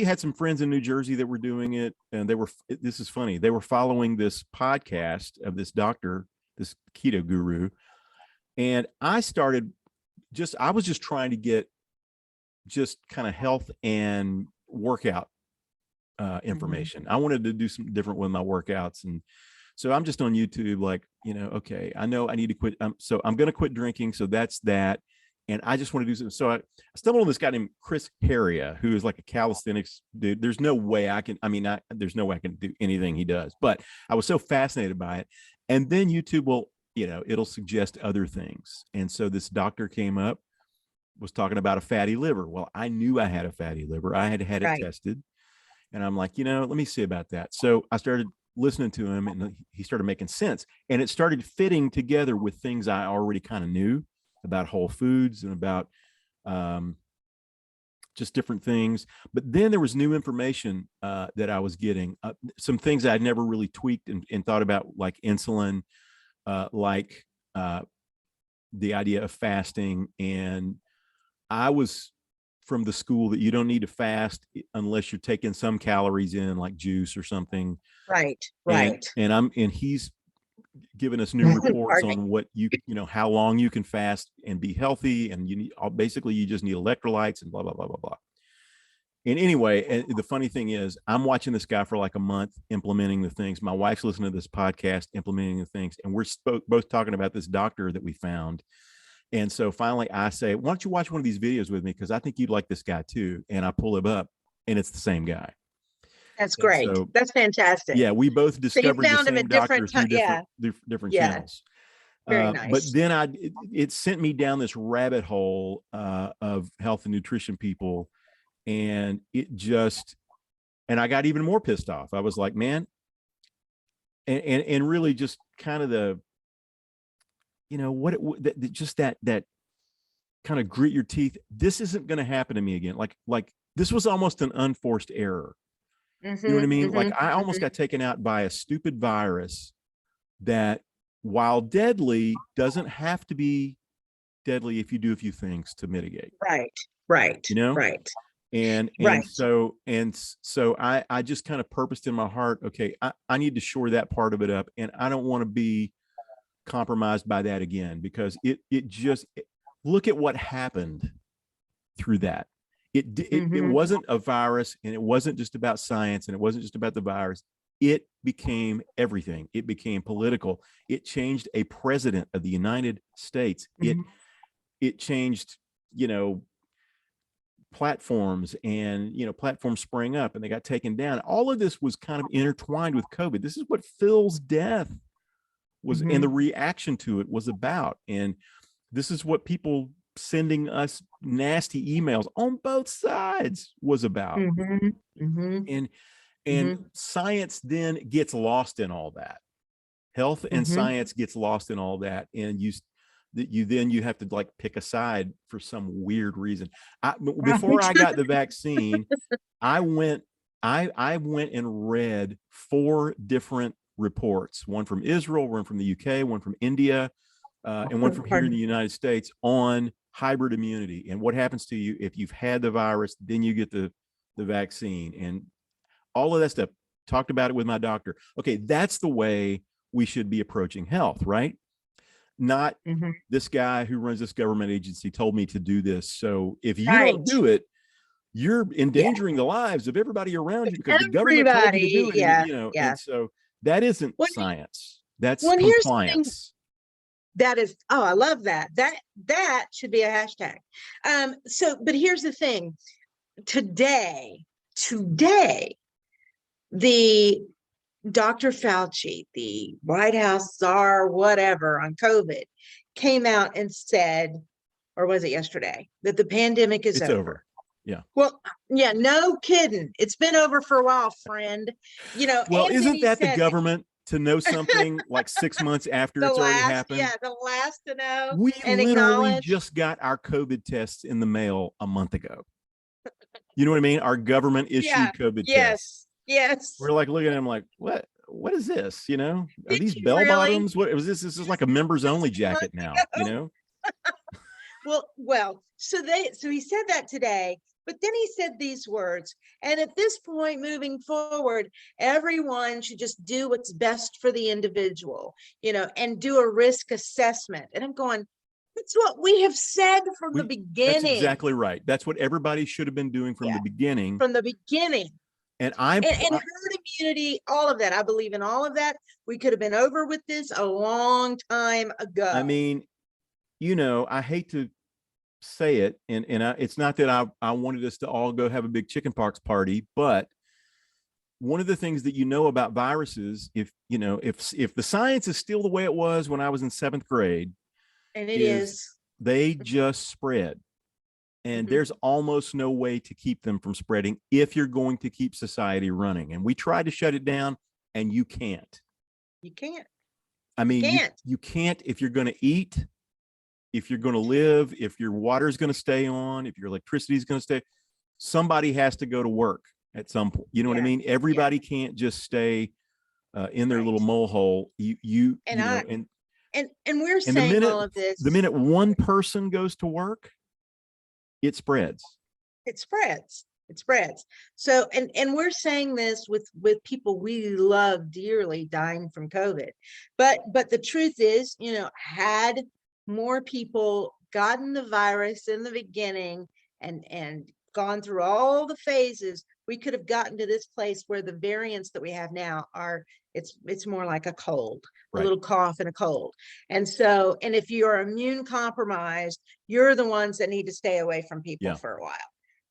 had some friends in New Jersey that were doing it. And this is funny. They were following this podcast of this doctor, this keto guru. And I was just trying to get just kind of health and workout Mhm. information. I wanted to do some different with my workouts. And so I'm just on YouTube, like, okay, I know I need to quit. So I'm going to quit drinking. So that's that. And I just want to do something. So I stumbled on this guy named Chris Heria, who is like a calisthenics dude. There's no way there's no way I can do anything he does, but I was so fascinated by it. And then YouTube will, it'll suggest other things. And so this doctor came up, was talking about a fatty liver. Well, I knew I had a fatty liver. I had had it Right. tested. And I'm like, let me see about that. So I started listening to him and he started making sense. And it started fitting together with things I already kind of knew about whole foods and about um, just different things. But then there was new information that I was getting, some things I'd never really tweaked and thought about, like insulin, like the idea of fasting. And I was from the school that you don't need to fast unless you're taking some calories in, like juice or something. Right. And Right. he's given us new reports Pardon me. on what how long you can fast and be healthy, and basically you just need electrolytes and blah blah blah blah blah. And anyway, the funny thing is, I'm watching this guy for like a month implementing the things. My wife's listening to this podcast implementing the things, and we're both talking about this doctor that we found. And so finally I say, why don't you watch one of these videos with me? Because I think you'd like this guy too. And I pull him up and it's the same guy. That's And great. so, That's fantastic. yeah, we both So you discovered the found him same at doctor different through time. Yeah. different Yeah. channels. Very But nice. then it sent me down this rabbit hole of health and nutrition people. And and I got even more pissed off. I was like, man, and really just kind of the, just that kind of grit your teeth. This isn't going to happen to me again. Like this was almost an unforced error. You know what I mean? Like I almost got taken out by a stupid virus that, while deadly, doesn't have to be deadly if you do a few things to mitigate. Right, right, You know? right, And right. so I just kind of purposed in my heart, okay, I need to shore that part of it up, and I don't want to be compromised by that again, because it just look at what happened through that. It wasn't a virus, and it wasn't just about science, and it wasn't just about the virus. It became everything. It became political. It changed a president of the United States. It changed, you know, platforms, and platforms sprang up and they got taken down. All of this was kind of intertwined with COVID. This is what Phil's death was, and the reaction to it was about. And this is what people sending us nasty emails on both sides was about. And science then gets lost in all that. Health and science gets lost in all that, and you have to like pick a side for some weird reason. Before I got the vaccine, I went and read 4 different reports, one from Israel, one from the UK, one from India, and one from here in the United States, on hybrid immunity and what happens to you if you've had the virus, then you get the vaccine, and all of that stuff. Talked about it with my doctor. Okay, that's the way we should be approaching health, right? Not this guy who runs this government agency told me to do this, so if you don't do it, you're endangering the lives of everybody around you because the government told you to do it. And, and so that isn't science. That's compliance. That is, oh, I love that. That should be a hashtag. But here's the thing. Today, the Dr. Fauci, the White House czar, whatever, on COVID, came out and said, or was it yesterday, that the pandemic is over. Yeah. Well, yeah, no kidding. It's been over for a while, friend. Well, isn't that the government to know something like 6 months after it's already happened? Yeah, the last to know. We literally just got our COVID tests in the mail a month ago. You know what I mean? Our government issued COVID tests. Yes. We're like looking at them like, what is this? Are these bell bottoms? What was this? This is like a members only jacket now, Well, so he said that today, but then he said these words, and at this point moving forward, everyone should just do what's best for the individual, and do a risk assessment. And I'm going, that's what we have said from the beginning. That's exactly right. That's what everybody should have been doing from the beginning. And herd immunity, all of that. I believe in all of that. We could have been over with this a long time ago. I mean, I hate to say it, and it's not that I wanted us to all go have a big chickenpox party, but one of the things that about viruses, if the science is still the way it was when I was in 7th grade, and it is, they just spread. And there's almost no way to keep them from spreading if you're going to keep society running. And we tried to shut it down, and you can't. You can't. I mean, you can't if you're going to eat, if you're going to live, if your water is going to stay on, if your electricity is going to stay. Somebody has to go to work at some point. You know what I mean? Everybody can't just stay in their little mole hole. And we're saying all of this. The minute one person goes to work, it spreads. So, and we're saying this with people we love dearly dying from COVID, but the truth is, had more people gotten the virus in the beginning and gone through all the phases, we could have gotten to this place where the variants that we have now are, it's more like a cold, a little cough and a cold. And if you're immune compromised, you're the ones that need to stay away from people for a while,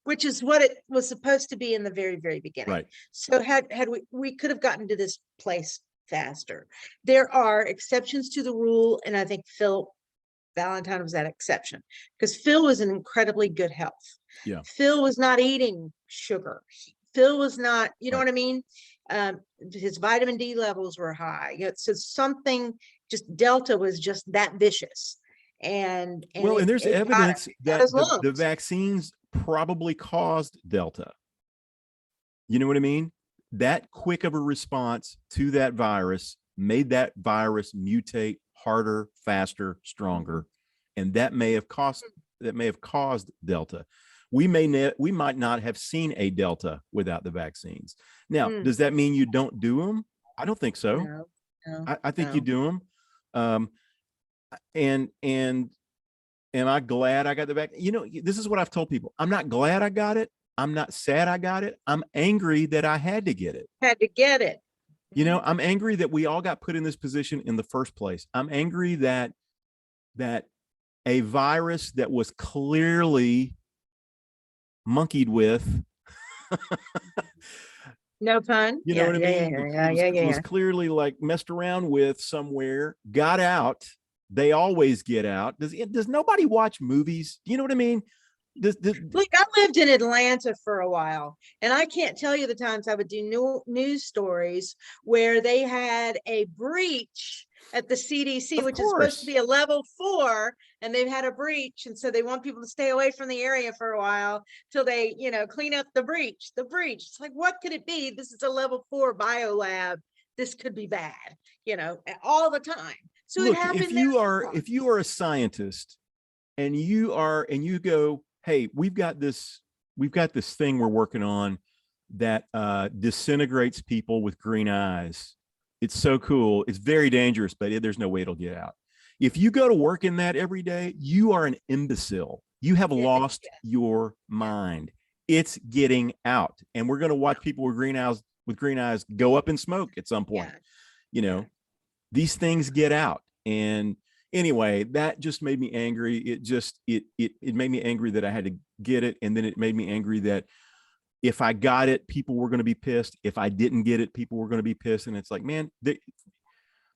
which is what it was supposed to be in the very, very beginning. Right. So had we could have gotten to this place faster. There are exceptions to the rule, and I think Phil Valentine was that exception, because Phil was in incredibly good health. Yeah. Phil was not eating sugar. Phil was not, you know what I mean? His vitamin D levels were high. So something, just Delta was just that vicious. and Well, and there's it got evidence got that his the lungs. vaccines probably caused Delta. You know what I mean? That quick of a response to that virus made that virus mutate harder, faster, stronger, and that may have caused Delta. We might not have seen a Delta without the vaccines. Now, Mm, does that mean you don't do them? I don't think so. no, no, I think you no. do them. Um, and am I glad I got the vaccine? You know, this is what I've told people. I'm not glad I got it. I'm not sad I got it. I'm angry that I had to get it. Had to get it. You know, I'm angry that we all got put in this position in the first place. I'm angry that a virus that was clearly monkeyed with, No pun. you know Yeah, what I yeah, yeah, mean? yeah, yeah, yeah, Was yeah. clearly like messed around with somewhere, got out. They always get out. Does nobody watch movies? You know what I mean? Does Look, I lived in Atlanta for a while, and I can't tell you the times I would do news stories where they had a breach at the CDC, of which is supposed to course. be a level 4, and they've had a breach, and so they want people to stay away from the area for a while till they, clean up the breach. The breach. It's like, what could it be? This is a level 4 biolab. This could be bad, all the time. So it Look, if happened there you are sometimes. a scientist and you go, hey, we've got this thing we're working on that disintegrates people with green eyes. It's so cool. It's very dangerous, but there's no way it'll get out. If you go to work in that every day, you are an imbecile. You have Yeah, lost yeah, your yeah, mind. It's getting out, and we're going to watch people with green eyes go up in smoke at some point. yeah, You yeah. know, these things get out. And anyway, that just made me angry. It made me angry that I had to get it. And then it made me angry that if I got it, people were going to be pissed. If I didn't get it, people were going to be pissed. And it's like, man,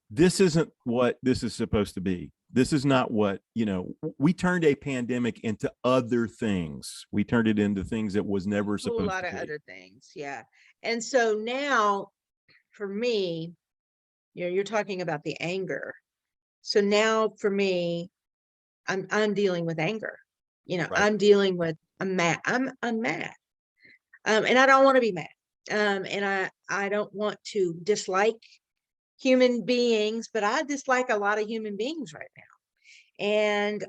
this isn't what this is supposed to be. This is not what, we turned a pandemic into other things. We turned it into things that was never A whole supposed lot to of be. other things. Yeah. And so now for me, you're talking about the anger. So now for me, I'm dealing with anger. Right. I'm dealing with I'm mad. And I don't want to be mad. And I don't want to dislike human beings, but I dislike a lot of human beings right now. And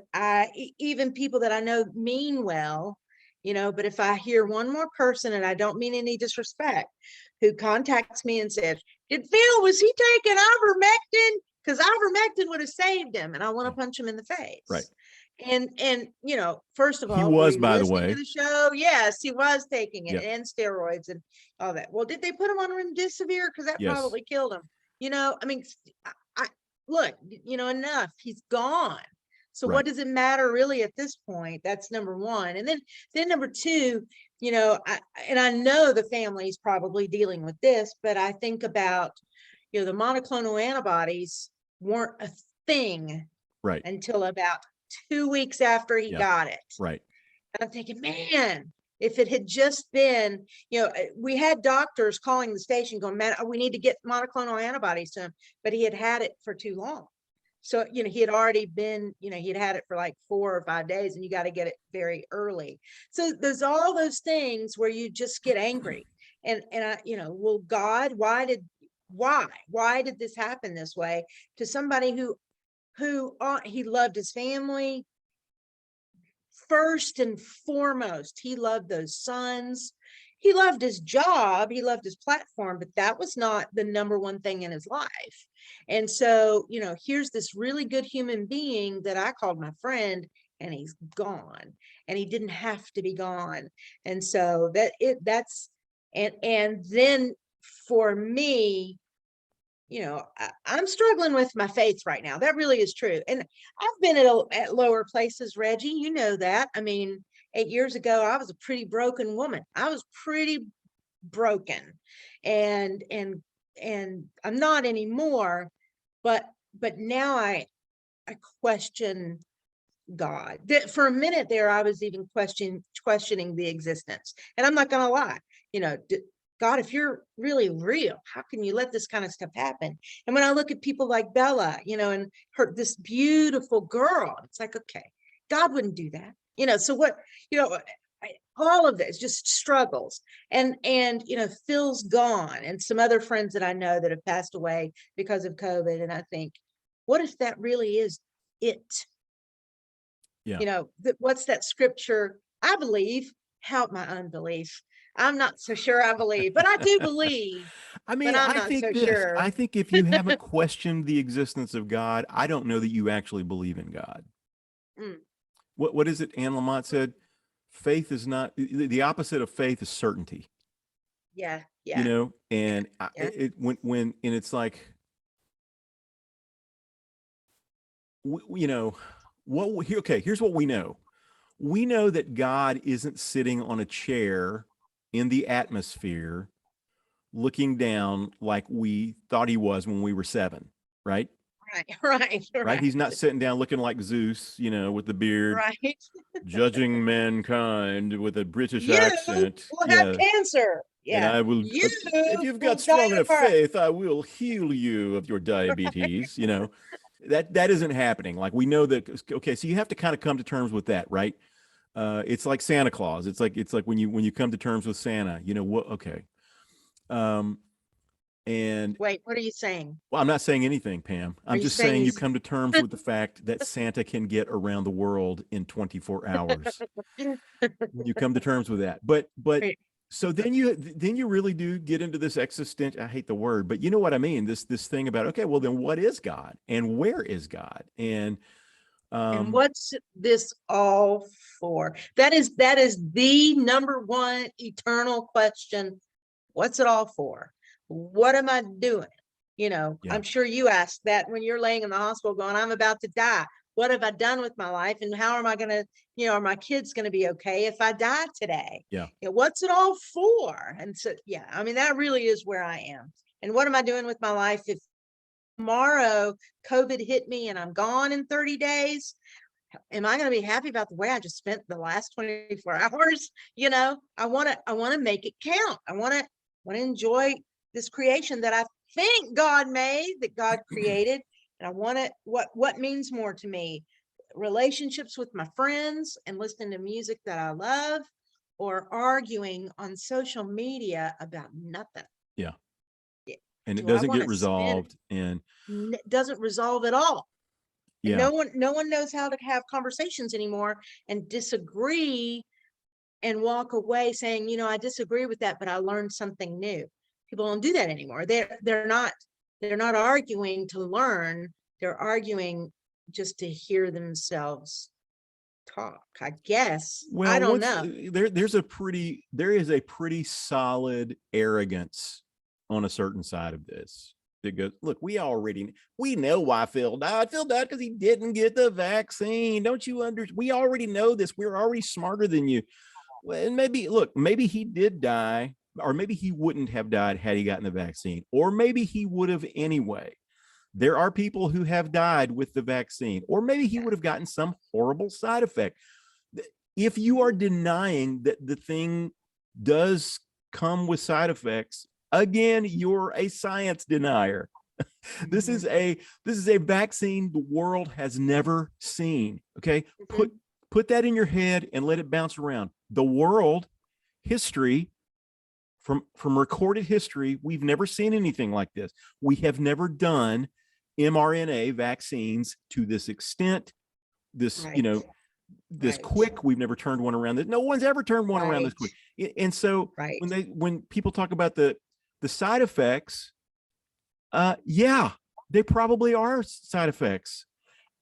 even people that I know mean well, but if I hear one more person, and I don't mean any disrespect, who contacts me and says, did Phil, was he taking ivermectin? Because ivermectin would have saved him. And I want to punch him in the Right. face. And first of He all, were was, you by the listening to way. the show? Yes, he was taking it, Yep. and steroids and all that. Well, did they put him on remdesivir? Because that Yes. probably killed him. I mean, I look, enough. He's gone. So Right. what does it matter really at this point? That's number one. And then number two, I know the family's probably dealing with this, but I think about, the monoclonal antibodies weren't a thing Right. until about 2 weeks after he Yeah. got it. Right. And I'm thinking, man, if it had just been, we had doctors calling the station going, man, we need to get monoclonal antibodies to him, but he had it for too long. So, he had already been, he'd had it for like 4 or 5 days, and you got to get it very early. So there's all those things where you just get angry. And I, well, God, why did this happen this way to somebody who he loved his family first and foremost. He loved those sons. He loved his job. He loved his platform, but that was not the number one thing in his life. And so, here's this really good human being that I called my friend, and he's gone, and he didn't have to be gone. And so and then for me, I'm struggling with my faith right now. That really is true. And I've been at lower places, Reggie. You know that. I mean, 8 years ago, I was a pretty broken woman. I was pretty broken, and I'm not anymore. But now I question God. For a minute there, I was even questioning the existence. And I'm not going to lie. God, if you're really real, how can you let this kind of stuff happen? And when I look at people like Bella, and this beautiful girl, it's like, okay, God wouldn't do that. So what, all of this just struggles. And Phil's gone, and some other friends that I know that have passed away because of COVID. And I think, what if that really is it? Yeah. What's that scripture? I believe, help my unbelief. I'm not so sure I believe, but I do believe, I but mean, I'm I not think so this. sure. I think if you haven't questioned the existence of God, I don't know that you actually believe in God. Mm, What is it Anne Lamott said? Faith is not the opposite of faith is certainty. yeah, You yeah, know, yeah, and yeah. when and it's like, you know, okay, here's what we know. We know that God isn't sitting on a chair in the atmosphere looking down like we thought he was when we were 7, right? Right, right, Right. right, He's not sitting down looking like Zeus, with the beard, right. judging mankind with a British You accent. will have Yeah. cancer. And Yeah. I will, You if you've got will die strong in a enough car. faith, I will heal you of your diabetes. That isn't happening. Like, we know that. Okay. So you have to kind of come to terms with that, right? It's like Santa Claus. It's like when you come to terms with Santa, what? Okay. Um, and Wait, what are you saying? Well, I'm not saying anything, Pam. Are I'm you just saying saying you he's come to terms with the fact that Santa can get around the world in 24 hours. When you come to terms with that. But Right. so then you really do get into this existential, I hate the word, but you know what I mean? This thing about, okay, well then what is God and where is God? And And what's this all for? That is the number one eternal question. What's it all for? What am I doing? yeah, I'm sure you ask that when you're laying in the hospital going, I'm about to die. What have I done with my life? And how am I going to, are my kids going to be okay if I die today? yeah. What's it all for? And so, yeah, I mean, that really is where I am. And what am I doing with my life if tomorrow COVID hit me and I'm gone in 30 days? Am I going to be happy about the way I just spent the last 24 hours? I want to make it count. I want to enjoy this creation that I think God made, that God created. And I want to, what means more to me? Relationships with my friends and listening to music that I love, or arguing on social media about nothing. Yeah. Yeah. And it Do I doesn't want get to spend resolved. And it? Doesn't resolve at all. And yeah, no one knows how to have conversations anymore and disagree and walk away saying, I disagree with that, but I learned something new. People don't do that anymore. They're not arguing to learn. They're arguing just to hear themselves talk, I guess. I well, don't once know. there is a pretty solid arrogance on a certain side of this that goes, look, we know why Phil died. Phil died because he didn't get the vaccine. Don't you understand? We already know this. We're already smarter than you. Well, and maybe he did die, or maybe he wouldn't have died had he gotten the vaccine, or maybe he would have anyway. There are people who have died with the vaccine, or maybe he Yeah. would have gotten some horrible side effect. If you are denying that the thing does come with side effects, again, you're a science denier. This Mhm. is a vaccine the world has never seen. Okay. Mhm. Put that in your head and let it bounce around. The world history, from recorded history, we've never seen anything like this. We have never done mRNA vaccines to this extent, this, Right. this Right. quick. We've never turned one around. No one's ever turned one around this Right. quick. And so Right. when people talk about the side effects, yeah, they probably are side effects.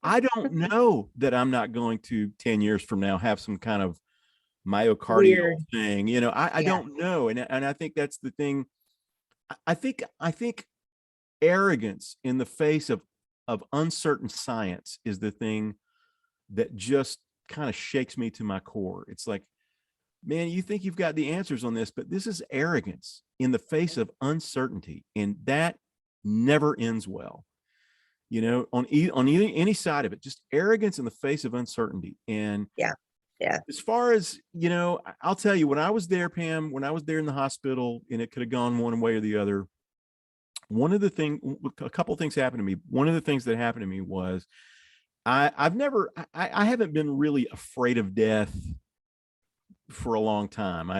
I don't know that I'm not going to 10 years from now have some kind of myocardial Weird. thing. I Yeah. don't know. And I think that's the thing. I think arrogance in the face of uncertain science is the thing that just kind of shakes me to my core. It's like, man, you think you've got the answers on this, but this is arrogance in the face of uncertainty, and that never ends well. On any side of it, just arrogance in the face of uncertainty. And Yeah. Yeah. As far as, I'll tell you, when I was there, Pam, when I was there in the hospital, and it could have gone one way or the other, a couple of things happened to me. One of the things that happened to me was I haven't been really afraid of death for a long time.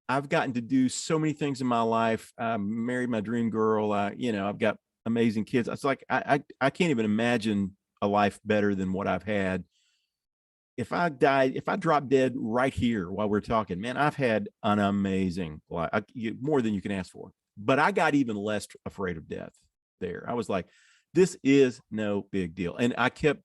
I've gotten to do so many things in my life. I married my dream girl. I've got amazing kids. It's like, I can't even imagine a life better than what I've had. If I drop dead right here while we're talking, man, I've had an amazing life, more than you can ask for. But I got even less afraid of death there. I was like, this is no big deal. And I kept,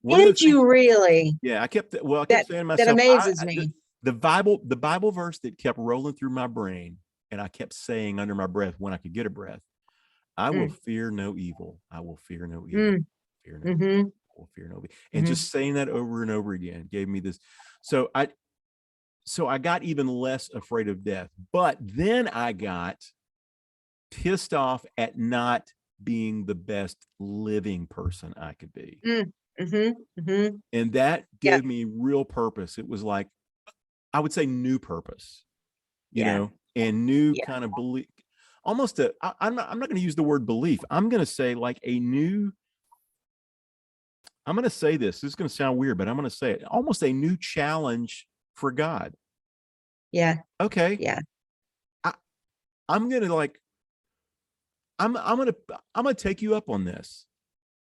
one of the Did things, you really? yeah, I kept saying to That myself, amazes me. the Bible verse that kept rolling through my brain, and I kept saying under my breath when I could get a breath, I will Mm, fear no evil. I will fear no evil. mm, Fear no evil. mm-hmm, I will fear no evil. And mm-hmm. just saying that over and over again gave me this. So I got even less afraid of death. But then I got pissed off at not being the best living person I could be. Mm, mm-hmm, mm-hmm. And that Yeah, gave me real purpose. It was like, I would say new purpose, yeah, and new yeah. kind of belief, almost I'm not going to use the word belief. I'm going to say like I'm going to say this is going to sound weird, but I'm going to say it, almost a new challenge for God. Yeah, Okay. yeah, I, I'm going to like, I'm going to take you up on this.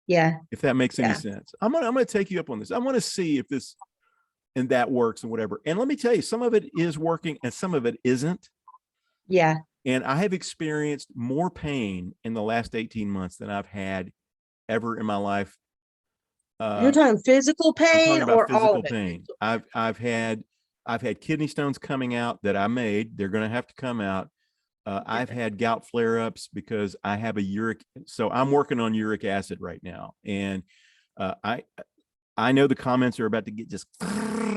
yeah, If that makes any yeah. sense. I'm going to take you up on this. I want to see if this and that works and whatever. And let me tell you, some of it is working and some of it isn't. Yeah. And I have experienced more pain in the last 18 months than I've had ever in my life. You're talking physical I'm pain talking about or all physical of it? pain. I've had kidney stones coming out that I made. They're going to have to come out. I've had gout flare-ups because I have so I'm working on uric acid right now. And I know the comments are about to get just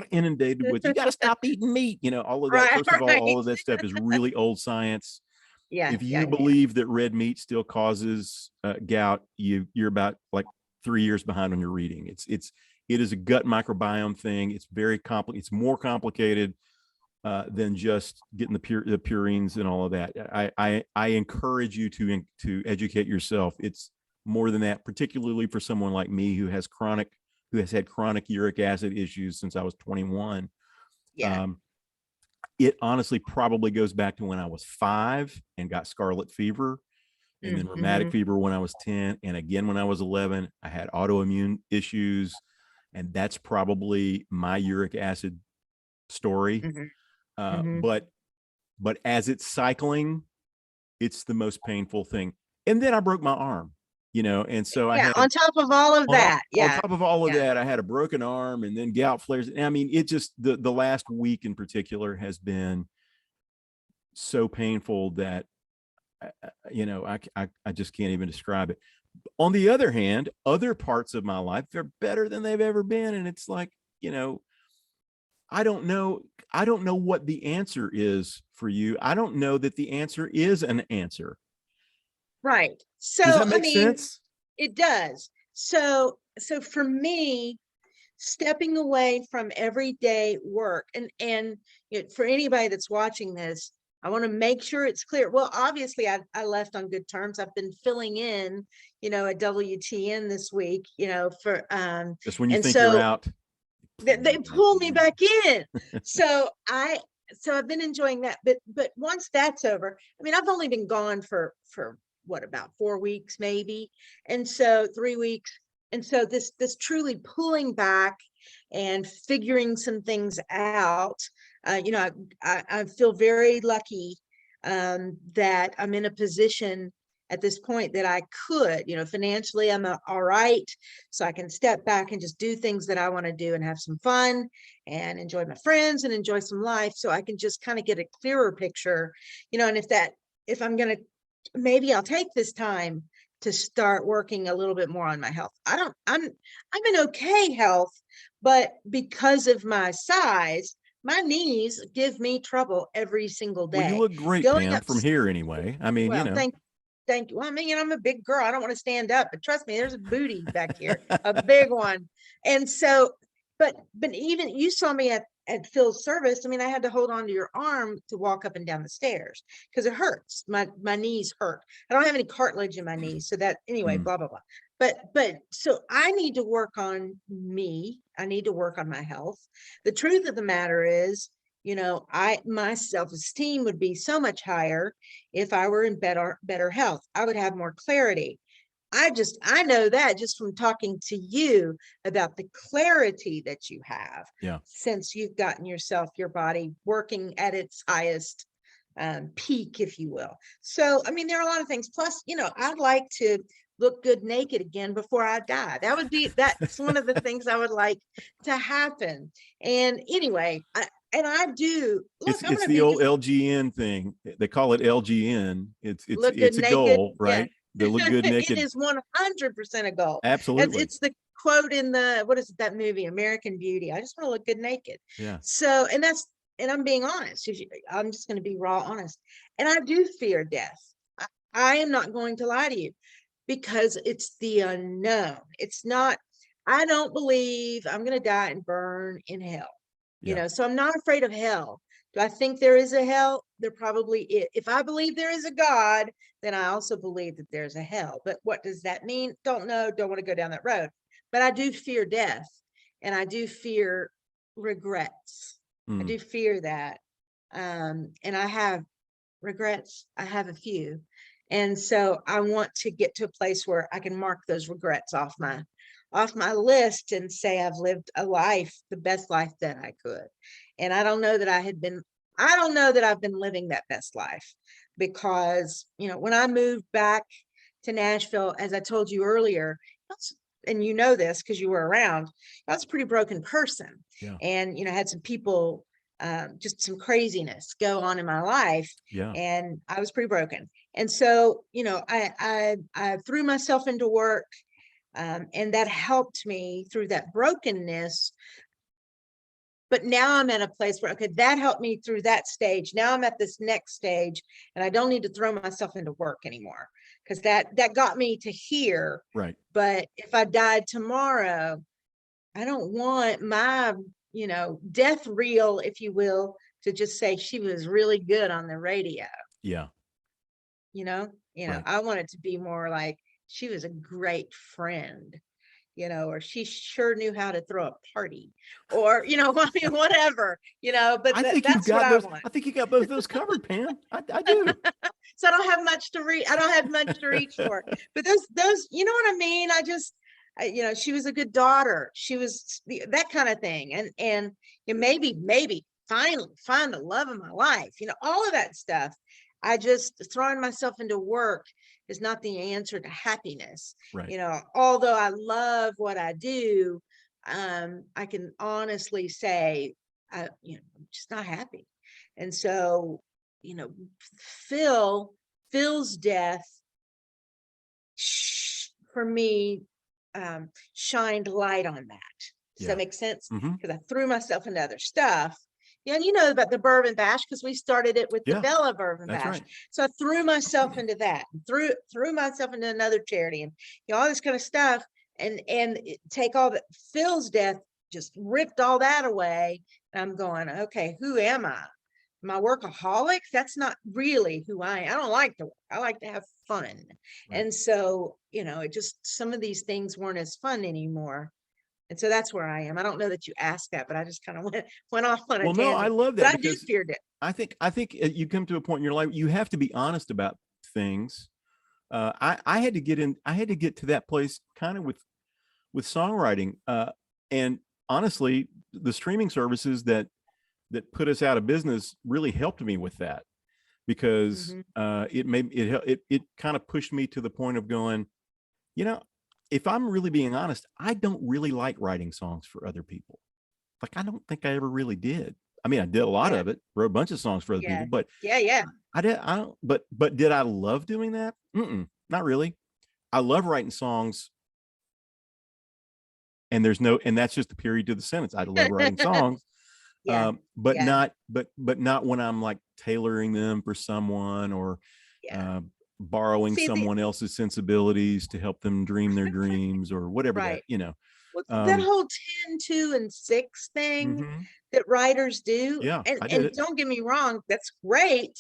inundated with, you got to stop eating meat, all of that. Right, First of all right. of that stuff is really old science. Yeah, If yeah, you yeah. believe that red meat still causes gout, you're about like 3 years behind on your reading. It is a gut microbiome thing. It's very complicated. It's more complicated than just getting the purines and all of that. I encourage you to educate yourself. It's more than that, particularly for someone like me who has had chronic uric acid issues since I was 21. Yeah. It honestly probably goes back to when I was 5 and got scarlet fever, and then rheumatic Mm-hmm, fever when I was 10, and again when I was 11. I had autoimmune issues, and that's probably my uric acid story. mm-hmm, Uh, mm-hmm. but but as it's cycling, it's the most painful thing. And then I broke my arm, and so I Yeah, had on top of all of that. on Yeah, top of all of yeah. that, I had a broken arm and then gout flares. I mean, it just the last week in particular has been so painful that I just can't even describe it. On the other hand, other parts of my life, they're better than they've ever been, and it's like, I don't know. I don't know what the answer is for you. I don't know that the answer is an answer. Right. Does So, that I make mean, sense? it does. So for me, stepping away from everyday work and for anybody that's watching this, I want to make sure it's clear. Well, obviously I left on good terms. I've been filling in, at WTN this week, for Just when you and think you're so out, they pull me back in. So I've been enjoying that. But once that's over, I mean, I've only been gone for what, about 4 weeks maybe, and so 3 weeks. And so this truly pulling back and figuring some things out. I feel very lucky that I'm in a position at this point that I could, financially I'm all right. So I can step back and just do things that I want to do and have some fun and enjoy my friends and enjoy some life. So I can just kind of get a clearer picture, and if I'm going to, maybe I'll take this time to start working a little bit more on my health. I'm in okay health, but because of my size, my knees give me trouble every single well, you day. look great, Going Pam, up, from here anyway. I mean, well, thank thank you. Well, I mean, I'm a big girl. I don't want to stand up, but trust me, there's a booty back here, a big one. And so, but even you saw me at Phil's service. I mean, I had to hold on to your arm to walk up and down the stairs because it hurts. My knees hurt. I don't have any cartilage in my knees. So that anyway, Mm. blah, blah, blah. But so I need to work on me. I need to work on my health. The truth of the matter is, my self-esteem would be so much higher if I were in better health. I would have more clarity. I know that just from talking to you about the clarity that you have Yeah. since you've gotten your body working at its highest peak, if you will. So, I mean, there are a lot of things. Plus, I'd like to look good naked again before I die. That's one of the things I would like to happen. And anyway, I do look, I'm It's going to the be old LGN thing. They call it LGN. look good It's a naked. goal, Yeah. right? The look good It naked. is 100% a goal. Absolutely. It's the quote in what is it, that movie, American Beauty? I just want to look good naked. Yeah. So, and I'm being honest. I'm just going to be raw honest. And I do fear death. I am not going to lie to you because it's the unknown. It's not, I don't believe I'm going to die and burn in hell. Yeah. So I'm not afraid of hell. Do I think there is a hell? There probably is. If I believe there is a God, then I also believe that there's a hell. But what does that mean? Don't know. Don't want to go down that road. But I do fear death, and I do fear regrets. I do fear that. And I have regrets. I have a few. And so I want to get to a place where I can mark those regrets off my list and say I've lived a life, the best life that I could. And I don't know that I've been living that best life because, when I moved back to Nashville, as I told you earlier, and you know this because you were around, I was a pretty broken person. Yeah. And, had some people, just some craziness go on in my life. Yeah. And I was pretty broken. And so, I threw myself into work. And that helped me through that brokenness. But now I'm at a place where, okay, that helped me through that stage. Now I'm at this next stage and I don't need to throw myself into work anymore because that got me to here. Right. But if I died tomorrow, I don't want my, death reel, if you will, to just say she was really good on the radio. Yeah. Right. I want it to be more like she was a great friend, or she sure knew how to throw a party, or, I mean, whatever, but that's what I want. I think you got both those covered, Pam. I do. So I don't have much to read. I don't have much to reach for, but those, you know what I mean? She was a good daughter. She was that kind of thing. And maybe finally find the love of my life, all of that stuff. I just throwing myself into work is not the answer to happiness. Right. Although I love what I do, I can honestly say, I'm just not happy. And so, Phil's death for me shined light on that. Does that make sense? Because I threw myself into other stuff. Yeah, and you know about the Bourbon Bash because we started it with the Bella Bourbon Bash. Right. So I threw myself into that, threw myself into another charity, and all this kind of stuff, and take all that. Phil's death just ripped all that away, and I'm going, okay, who am I? Am I workaholic? That's not really who I am. I don't like to work. I like to have fun, right. And so it just some of these things weren't as fun anymore. And so that's where I am. I don't know that you asked that, but I just kind of went off on a tangent. No, I love that. But I do fear it. I think you come to a point in your life, you have to be honest about things. I had to get to that place kind of with songwriting. And honestly, the streaming services that put us out of business really helped me with that because it kind of pushed me to the point of going, if I'm really being honest, I don't really like writing songs for other people. Like, I don't think I ever really did. I mean, I did a lot of it, wrote a bunch of songs for other people, but I don't, but did I love doing that? Not really. I love writing songs. And that's just the period to the sentence. I love writing songs, but not when I'm like tailoring them for someone or, borrowing See, someone else's sensibilities to help them dream their dreams or whatever that, right. you know. Well, that Um, whole 10, 2, and 6 thing mhm. that writers do, Yeah, I did and it. don't get me wrong, that's great,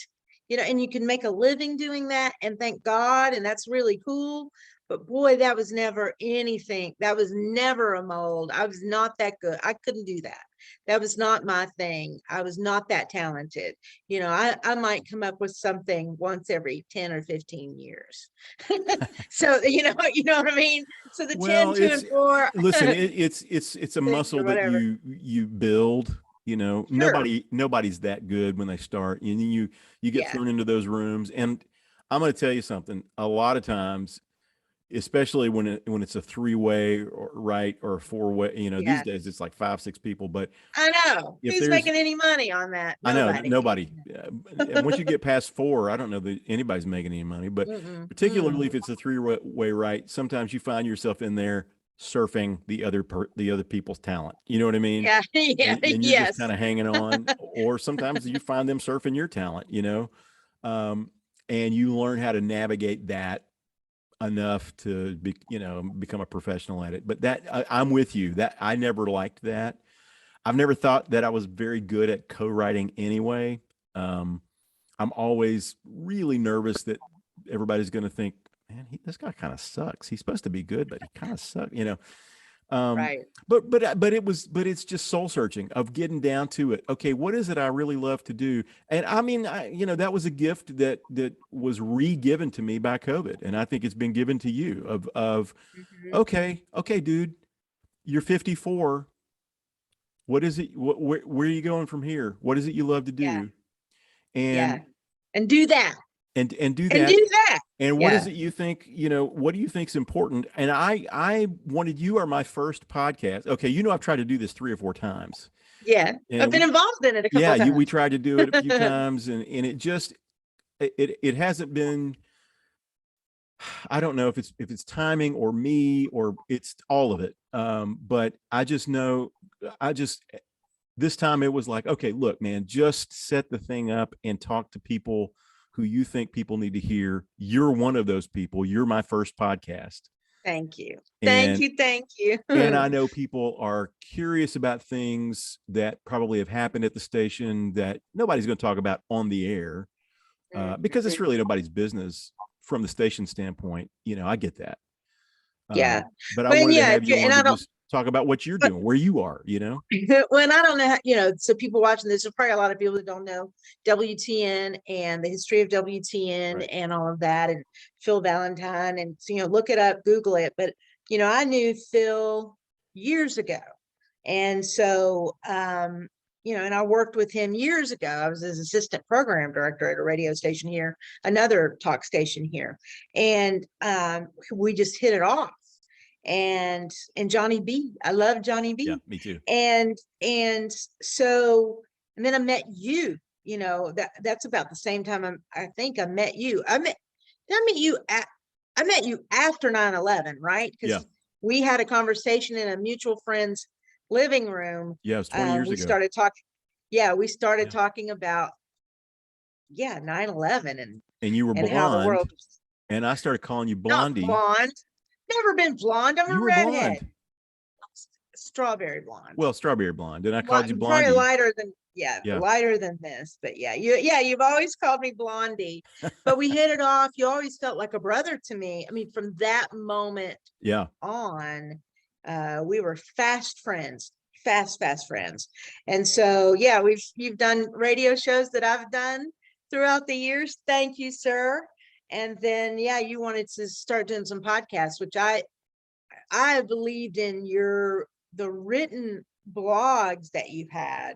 and you can make a living doing that, and thank God, and that's really cool. But boy, that was never anything. That was never a mold. I was not that good. I couldn't do that. That was not my thing. I was not that talented. I might come up with something once every 10 or 15 years. So, what I mean? So the 10, Well, 2, and 4, listen, it's a six or muscle that whatever. you build. You know, Sure. nobody's that good when they start, and then you get Yeah. thrown into those rooms. And I'm going to tell you something. A lot of times, especially when it's a three-way or right or a four-way, these Yeah. days it's like five, six people. But I know. if Who's there's making any money on that? I know Nobody. nobody. And once you get past four, I don't know that anybody's making any money. But Mm-mm. particularly if it's a three-way right, sometimes you find yourself in there surfing the other people's talent. You know what I mean? Yeah. Yeah. And you're just kind Yes. of hanging on, or sometimes you find them surfing your talent. Um, and you learn how to navigate that enough to become a professional at it. But I'm with you. That I never liked that. I've never thought that I was very good at co-writing anyway. Um, I'm always really nervous that everybody's going to think, man, this guy kind of sucks. He's supposed to be good, but he kind of sucks. Um, Right. but it's just soul searching of getting down to it. Okay, what is it I really love to do? And I mean, that was a gift that was re-given to me by COVID, and I think it's been given to you of Mhm. okay, dude, you're 54. What is it? Where are you going from here? What is it you love to Yeah. do? Yeah. And And do that. and do And that. do that. And what is Yeah. it you think, what do you think's important? And I wanted you are my first podcast. Okay, I've tried to do this 3 or 4 times. Yeah. I've And been involved in it a couple yeah, of we times. tried to do it a few times and it just it hasn't been. I don't know if it's timing or me or it's all of it. But I just know I just this time it was like, okay, look, man, just set the thing up and talk to people who you think people need to hear. You're one of those people. You're my first podcast. Thank you. Thank And you. Thank you. and I know people are curious about things that probably have happened at the station that nobody's going to talk about on the air because it's Mhm. really nobody's business from the station standpoint. I get that. Yeah. But I But wanted to yeah, have you and on I to don't, just talk about what you're but doing, where you are, when I don't know, so people watching this, there's probably a lot of people that don't know WTN and the history of WTN Right. and all of that, and Phil Valentine, and look it up, Google it. But I knew Phil years ago, and so and I worked with him years ago. I was his assistant program director at a radio station here, another talk station here, and we just hit it off. And Johnny B. I love Johnny Yeah, B. me too. And so and then I met you, that's about the same time I think I met you. I met you at I met you after 9/11, right? Yeah. Because we had a conversation in a mutual friend's living room. Yeah, it was 20 years We ago. started talking, yeah, we started Yeah. talking about 9/11 And you were and how the blonde, world was and I started calling you not Blondie. blonde. Never been blonde. I'm a You were redhead. blonde. Strawberry blonde. Well, strawberry blonde. And I called you Probably Blondie. lighter than, yeah, Yeah. lighter than this. But you've always called me Blondie. But we hit it off. You always felt like a brother to me. I mean, from that moment Yeah. on, we were fast friends, fast friends. And so yeah, you've done radio shows that I've done throughout the years. Thank you, sir. And then you wanted to start doing some podcasts, which I believed in the written blogs that you've had.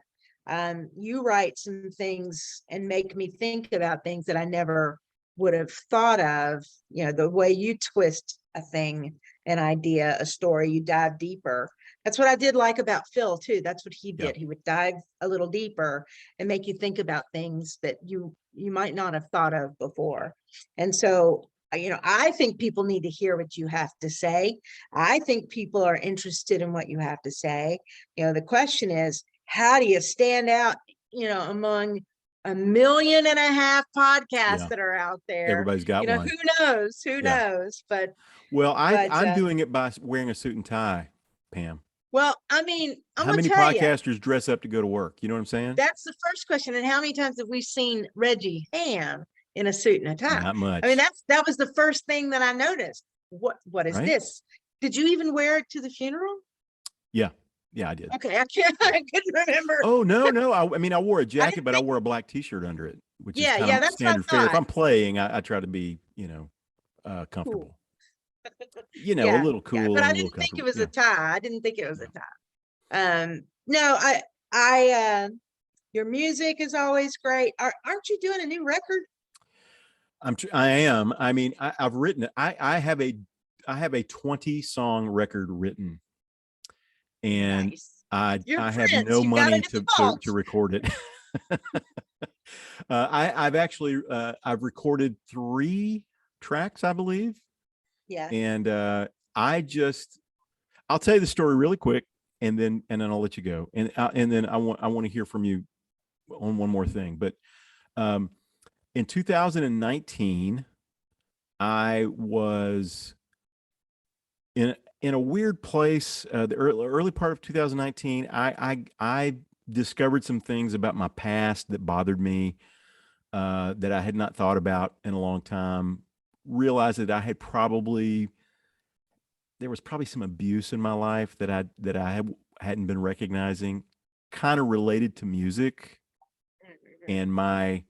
You write some things and make me think about things that I never would have thought of. The way you twist a thing, an idea, a story, you dive deeper. That's what I did like about Phil too. That's what he Yeah. did. He would dive a little deeper and make you think about things that you might not have thought of before. And so, I think people need to hear what you have to say. I think people are interested in what you have to say. The question is, how do you stand out, among 1.5 million podcasts Yeah. that are out there. Everybody's got one. Who knows? Who Yeah. knows? Well, But I'm doing it by wearing a suit and tie, Pam. well, I mean, I'm How gonna many tell you, podcasters dress up to go to work? You know what I'm saying? that's the first question. And how many times have we seen Regie Hamm in a suit and a tie? Not I mean, much. that was the first thing that I noticed. What is Right? this? Did you even wear it to the funeral? Yeah. Yeah, I did. Okay, I couldn't remember. Oh, no. I mean, I wore a jacket, didn't but I think. wore a black t-shirt under it, which is Yeah, kind of that's what standard I fare. If thought. I'm playing, I try to be, Cool. comfortable. A Yeah, little yeah. cool But and I a little didn't think it comfortable. was a Yeah. tie. I didn't think it was a Yeah. tie. No, I your music is always great. Aren't you doing a new record? I am. I mean, I've written it. I have a 20 song record written, and Nice. You're I have Prince. no You got money it in the to vault. record it. I've actually I've recorded 3 tracks, I believe, Yeah. and I'll tell you the story really quick, and then I'll let you go, and then I want to hear from you on one more thing. But in 2019, I was in a weird place. The early part of 2019, I discovered some things about my past that bothered me, that I had not thought about in a long time. Realized that there was probably some abuse in my life that hadn't been recognizing, kind of related to music and my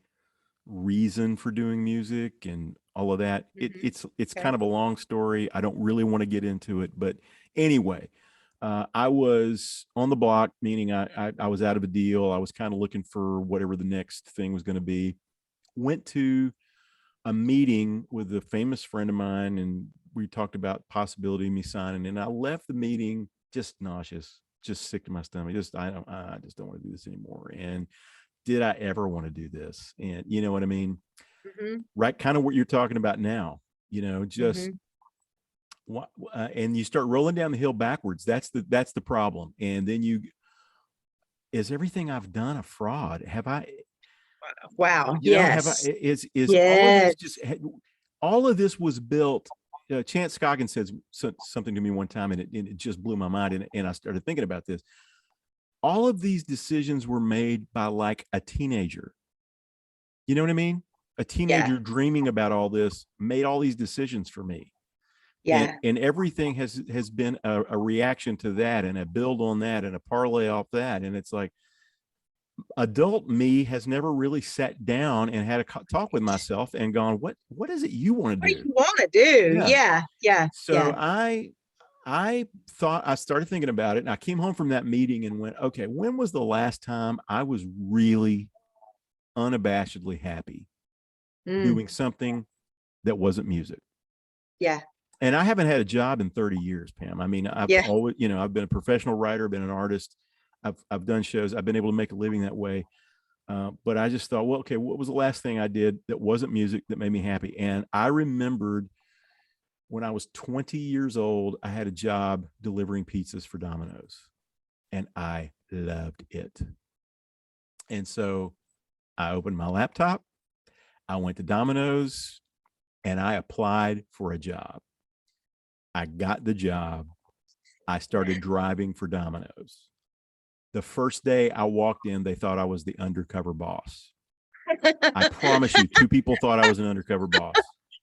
reason for doing music and all of that. It's Okay. kind of a long story. I don't really want to get into it, but anyway, I was on the block, meaning I was out of a deal. I was kind of looking for whatever the next thing was going to be. Went to a meeting with a famous friend of mine, and we talked about the possibility of me signing. And I left the meeting just nauseous, just sick to my stomach. I just don't want to do this anymore. And did I ever want to do this? And you know what I mean? Mm-hmm. Right. Kind of what you're talking about now, just, and you start rolling down the hill backwards. That's the problem. And then is everything I've done a fraud? Have I, Wow. have I, Yes. is Yes. all of this was built. Chance Scoggins said something to me one time, and it just blew my mind. And I started thinking about this. All of these decisions were made by like a teenager. You know what I mean? A Yeah. teenager dreaming about all this made all these decisions for me. Yeah. And everything has been a reaction to that, and a build on that, and a parlay off that. And it's like, adult me has never really sat down and had a talk with myself and gone, what is it you want What to do do? you want to do? Yeah. Yeah. Yeah. So Yeah. I thought, I started thinking about it, and I came home from that meeting and went, okay, when was the last time I was really unabashedly happy doing something that wasn't music? Yeah. And I haven't had a job in 30 years, Pam. I mean, I've Yeah. always, I've been a professional writer, been an artist. I've done shows. I've been able to make a living that way. But I just thought, well, okay, what was the last thing I did that wasn't music that made me happy? And I remembered when I was 20 years old, I had a job delivering pizzas for Domino's, and I loved it. And so I opened my laptop, I went to Domino's, and I applied for a job. I got the job. I started driving for Domino's. The first day I walked in, they thought I was the undercover boss. I promise you, 2 people thought I was an undercover boss.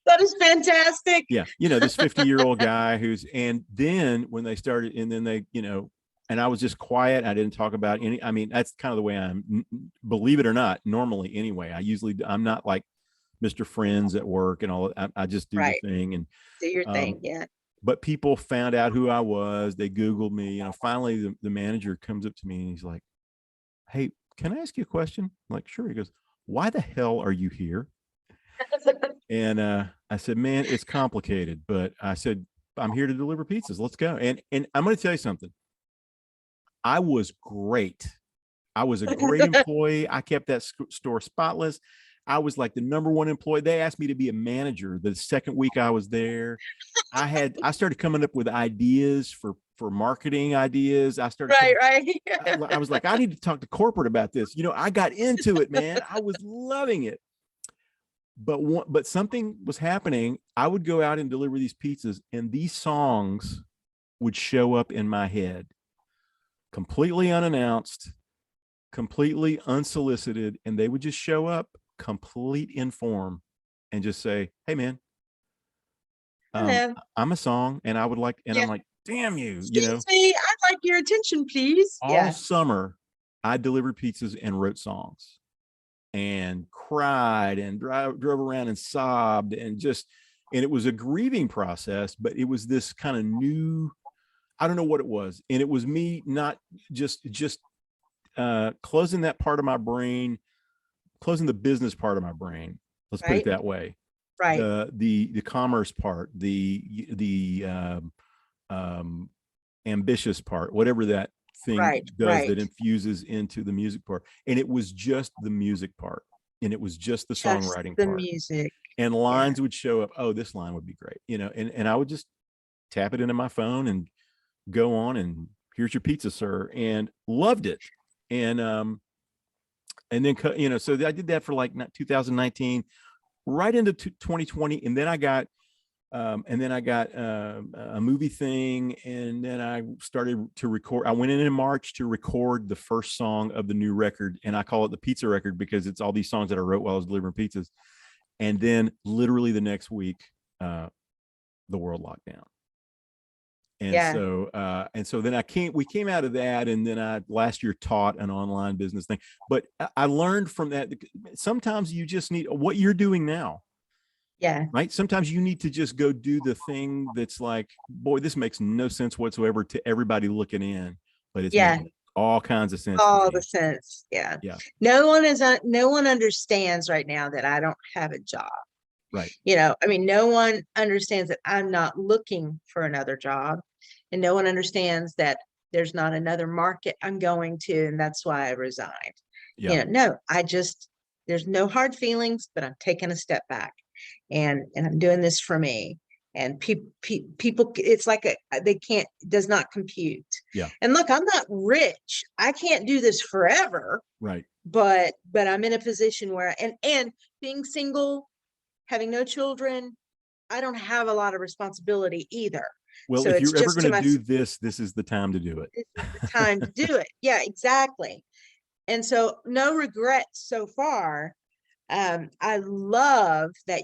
That is fantastic. Yeah. This 50-year-old guy and then when they started, and then they, and I was just quiet. I didn't talk about I mean, that's kind of the way I am, believe it or not, normally anyway. I'm not like Mr. Friends at work and all. I just do the thing and do your thing. Yeah. But people found out who I was. They Googled me. Finally the manager comes up to me and he's like, "Hey, can I ask you a question?" I'm like, "Sure." He goes, "Why the hell are you here?" And I said, "Man, it's complicated." But I said, "I'm here to deliver pizzas. Let's go." And I'm going to tell you something. I was great. I was a great employee. I kept that store spotless. I was like the number one employee. They asked me to be a manager the second week I was there. I started coming up with ideas for marketing ideas. Right, right. I was like, I need to talk to corporate about this. I got into it, man. I was loving it. But something was happening. I would go out and deliver these pizzas, and these songs would show up in my head completely unannounced, completely unsolicited, and they would just show up complete in form and just say, "Hey, man, Hello. I'm a song," and I would like, and I'm Yeah. like, "Damn you," Excuse me, I'd like your attention, please. all Yeah. summer, I delivered pizzas and wrote songs and cried and drove around and sobbed and it was a grieving process, but it was this kind of new, I don't know what it was. And it was me not just closing that part of my brain, closing the business part of my brain. Let's put it Right. that way. Right. The commerce part, the ambitious part, whatever that thing Right. does that Right. infuses into the music part. And it was just the music part. And it was just the Just songwriting the part. music. And Yeah. lines would show up. Oh, this line would be great. And I would just tap it into my phone and go on and here's your pizza, sir. And loved it. And then, so I did that for like 2019, right into 2020. And then I got a movie thing, and then I started to record. I went in March to record the first song of the new record, and I call it the pizza record because it's all these songs that I wrote while I was delivering pizzas. And then literally the next week, the world locked down. And Yeah. so then we came out of that, and then I last year taught an online business thing. But I learned from that. Sometimes you just need what you're doing now. Yeah. Right. Sometimes you need to just go do the thing that's like, boy, this makes no sense whatsoever to everybody looking in, but it's Yeah. making all kinds of sense to All me. the sense. Yeah. Yeah. No one understands right now that I don't have a job. Right. I mean, no one understands that I'm not looking for another job, and no one understands that there's not another market I'm going to, and that's why I resigned. Yeah. No, there's no hard feelings, but I'm taking a step back, and I'm doing this for me. And people, it's like it does not compute. Yeah. And look, I'm not rich. I can't do this forever. Right. But I'm in a position where, and being single, having no children, I don't have a lot of responsibility either. Well, So if it's you're ever just going to do this is the time to do it. This is the time to do it. Yeah, exactly. And so no regrets so far. I love that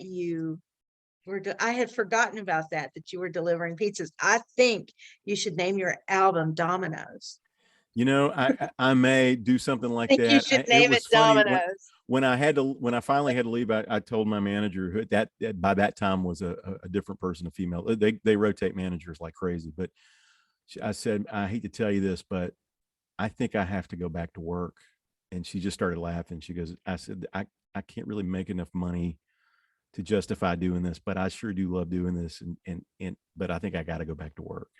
I had forgotten about that you were delivering pizzas. I think you should name your album Dominoes. I may do something like I think you that. should It name it was funny Dominoes. when I finally had to leave. I told my manager who that by that time was a different person, a female. They rotate managers like crazy. But I said, I hate to tell you this, but I think I have to go back to work. And she just started laughing. She goes, I said, I can't really make enough money to justify doing this, but I sure do love doing this. But I think I got to go back to work.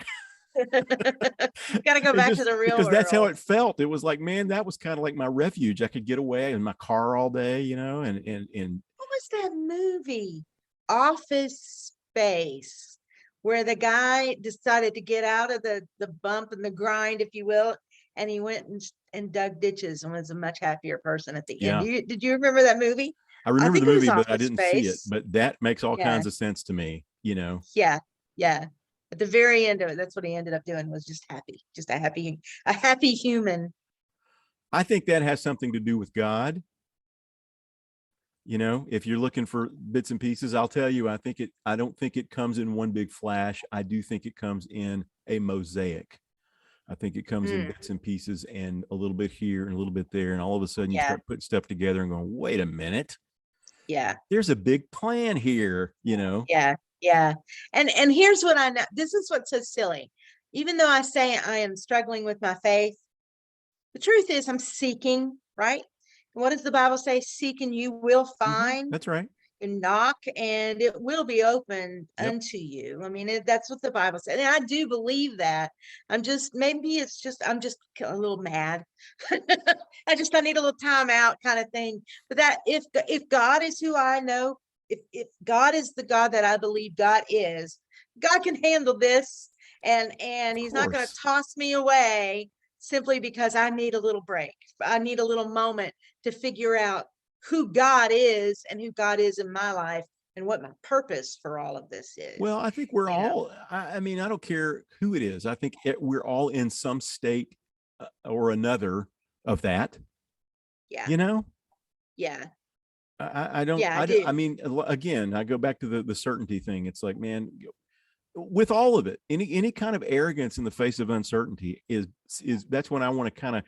Got to go back to the real because world. that's how it felt. It was like, man, that was kind of like my refuge. I could get away in my car all day, and what was that movie? Office Space, where the guy decided to get out of the bump and the grind, if you will, and he went and dug ditches and was a much happier person at the end. Yeah. Did you remember that movie? I remember the think it was movie, but I Office didn't see it. Space. But that makes all Yeah. kinds of sense to me, Yeah, yeah. At the very end of it, that's what he ended up doing, was just happy, just a happy human. I think that has something to do with God. If you're looking for bits and pieces, I'll tell you, I don't think it comes in one big flash. I do think it comes in a mosaic. I think it comes in bits and pieces, and a little bit here and a little bit there. And all of a sudden you start putting stuff together and going, wait a minute. Yeah. There's a big plan here, Yeah. Yeah. And here's what I know. This is what's so silly. Even though I say I am struggling with my faith, the truth is I'm seeking, right? What does the Bible say? Seek and you will find. That's right. and knock and it will be opened Yep. unto you. I mean, that's what the Bible said. And I do believe that. Maybe I'm just a little mad. I need a little time out kind of thing. But that if God is who I know, if God is the God that I believe God is, God can handle this. And Of he's not going to course. toss me away simply because I need a little break. I need a little moment to figure out who God is and who God is in my life and what my purpose for all of this is, Well, I think we're you know. all, I mean, I don't care who it is. I think we're all in some state or another of that, Yeah. you know? Yeah. I don't, Yeah, I do. I mean, again, I go back to the certainty thing. It's like, man, with all of it, any kind of arrogance in the face of uncertainty is that's when I want to kind of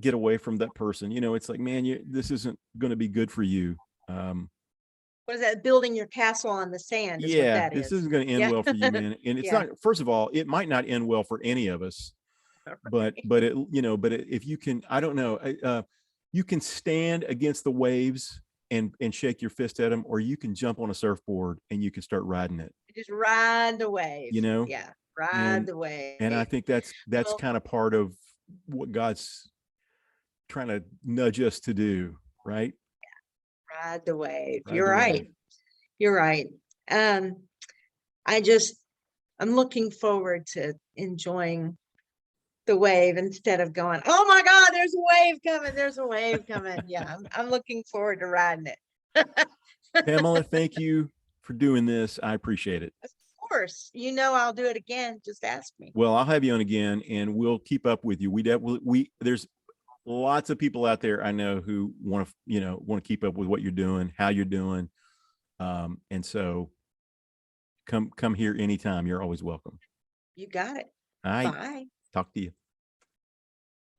get away from that person. You know, it's like, man, this isn't going to be good for you. What is that? Building your castle on the sand is what Yeah, that this is. isn't going to end Yeah. well for you, man. And it's Yeah. not, first of all, it might not end well for any of us, but it, you know, if you can, I don't know, you can stand against the waves and shake your fist at them, or you can jump on a surfboard and you can start riding it, Just ride the wave. you know? Yeah. Ride And the I wave. think that's Well, kind of part of what God's trying to nudge us to do, right? ride the wave. Ride You're the right. wave. You're right. Um, I just I'm looking forward to enjoying the wave instead of going, oh my God, there's a wave coming. There's a wave coming. Yeah, I'm looking forward to riding it. Pamela, thank you for doing this. I appreciate it. Of course, I'll do it again. Just ask me. Well, I'll have you on again and we'll keep up with you. There's lots of people out there I know who want to, want to keep up with what you're doing, how you're doing. And so come here anytime. You're always welcome. You got it. All right. Bye. Talk to you.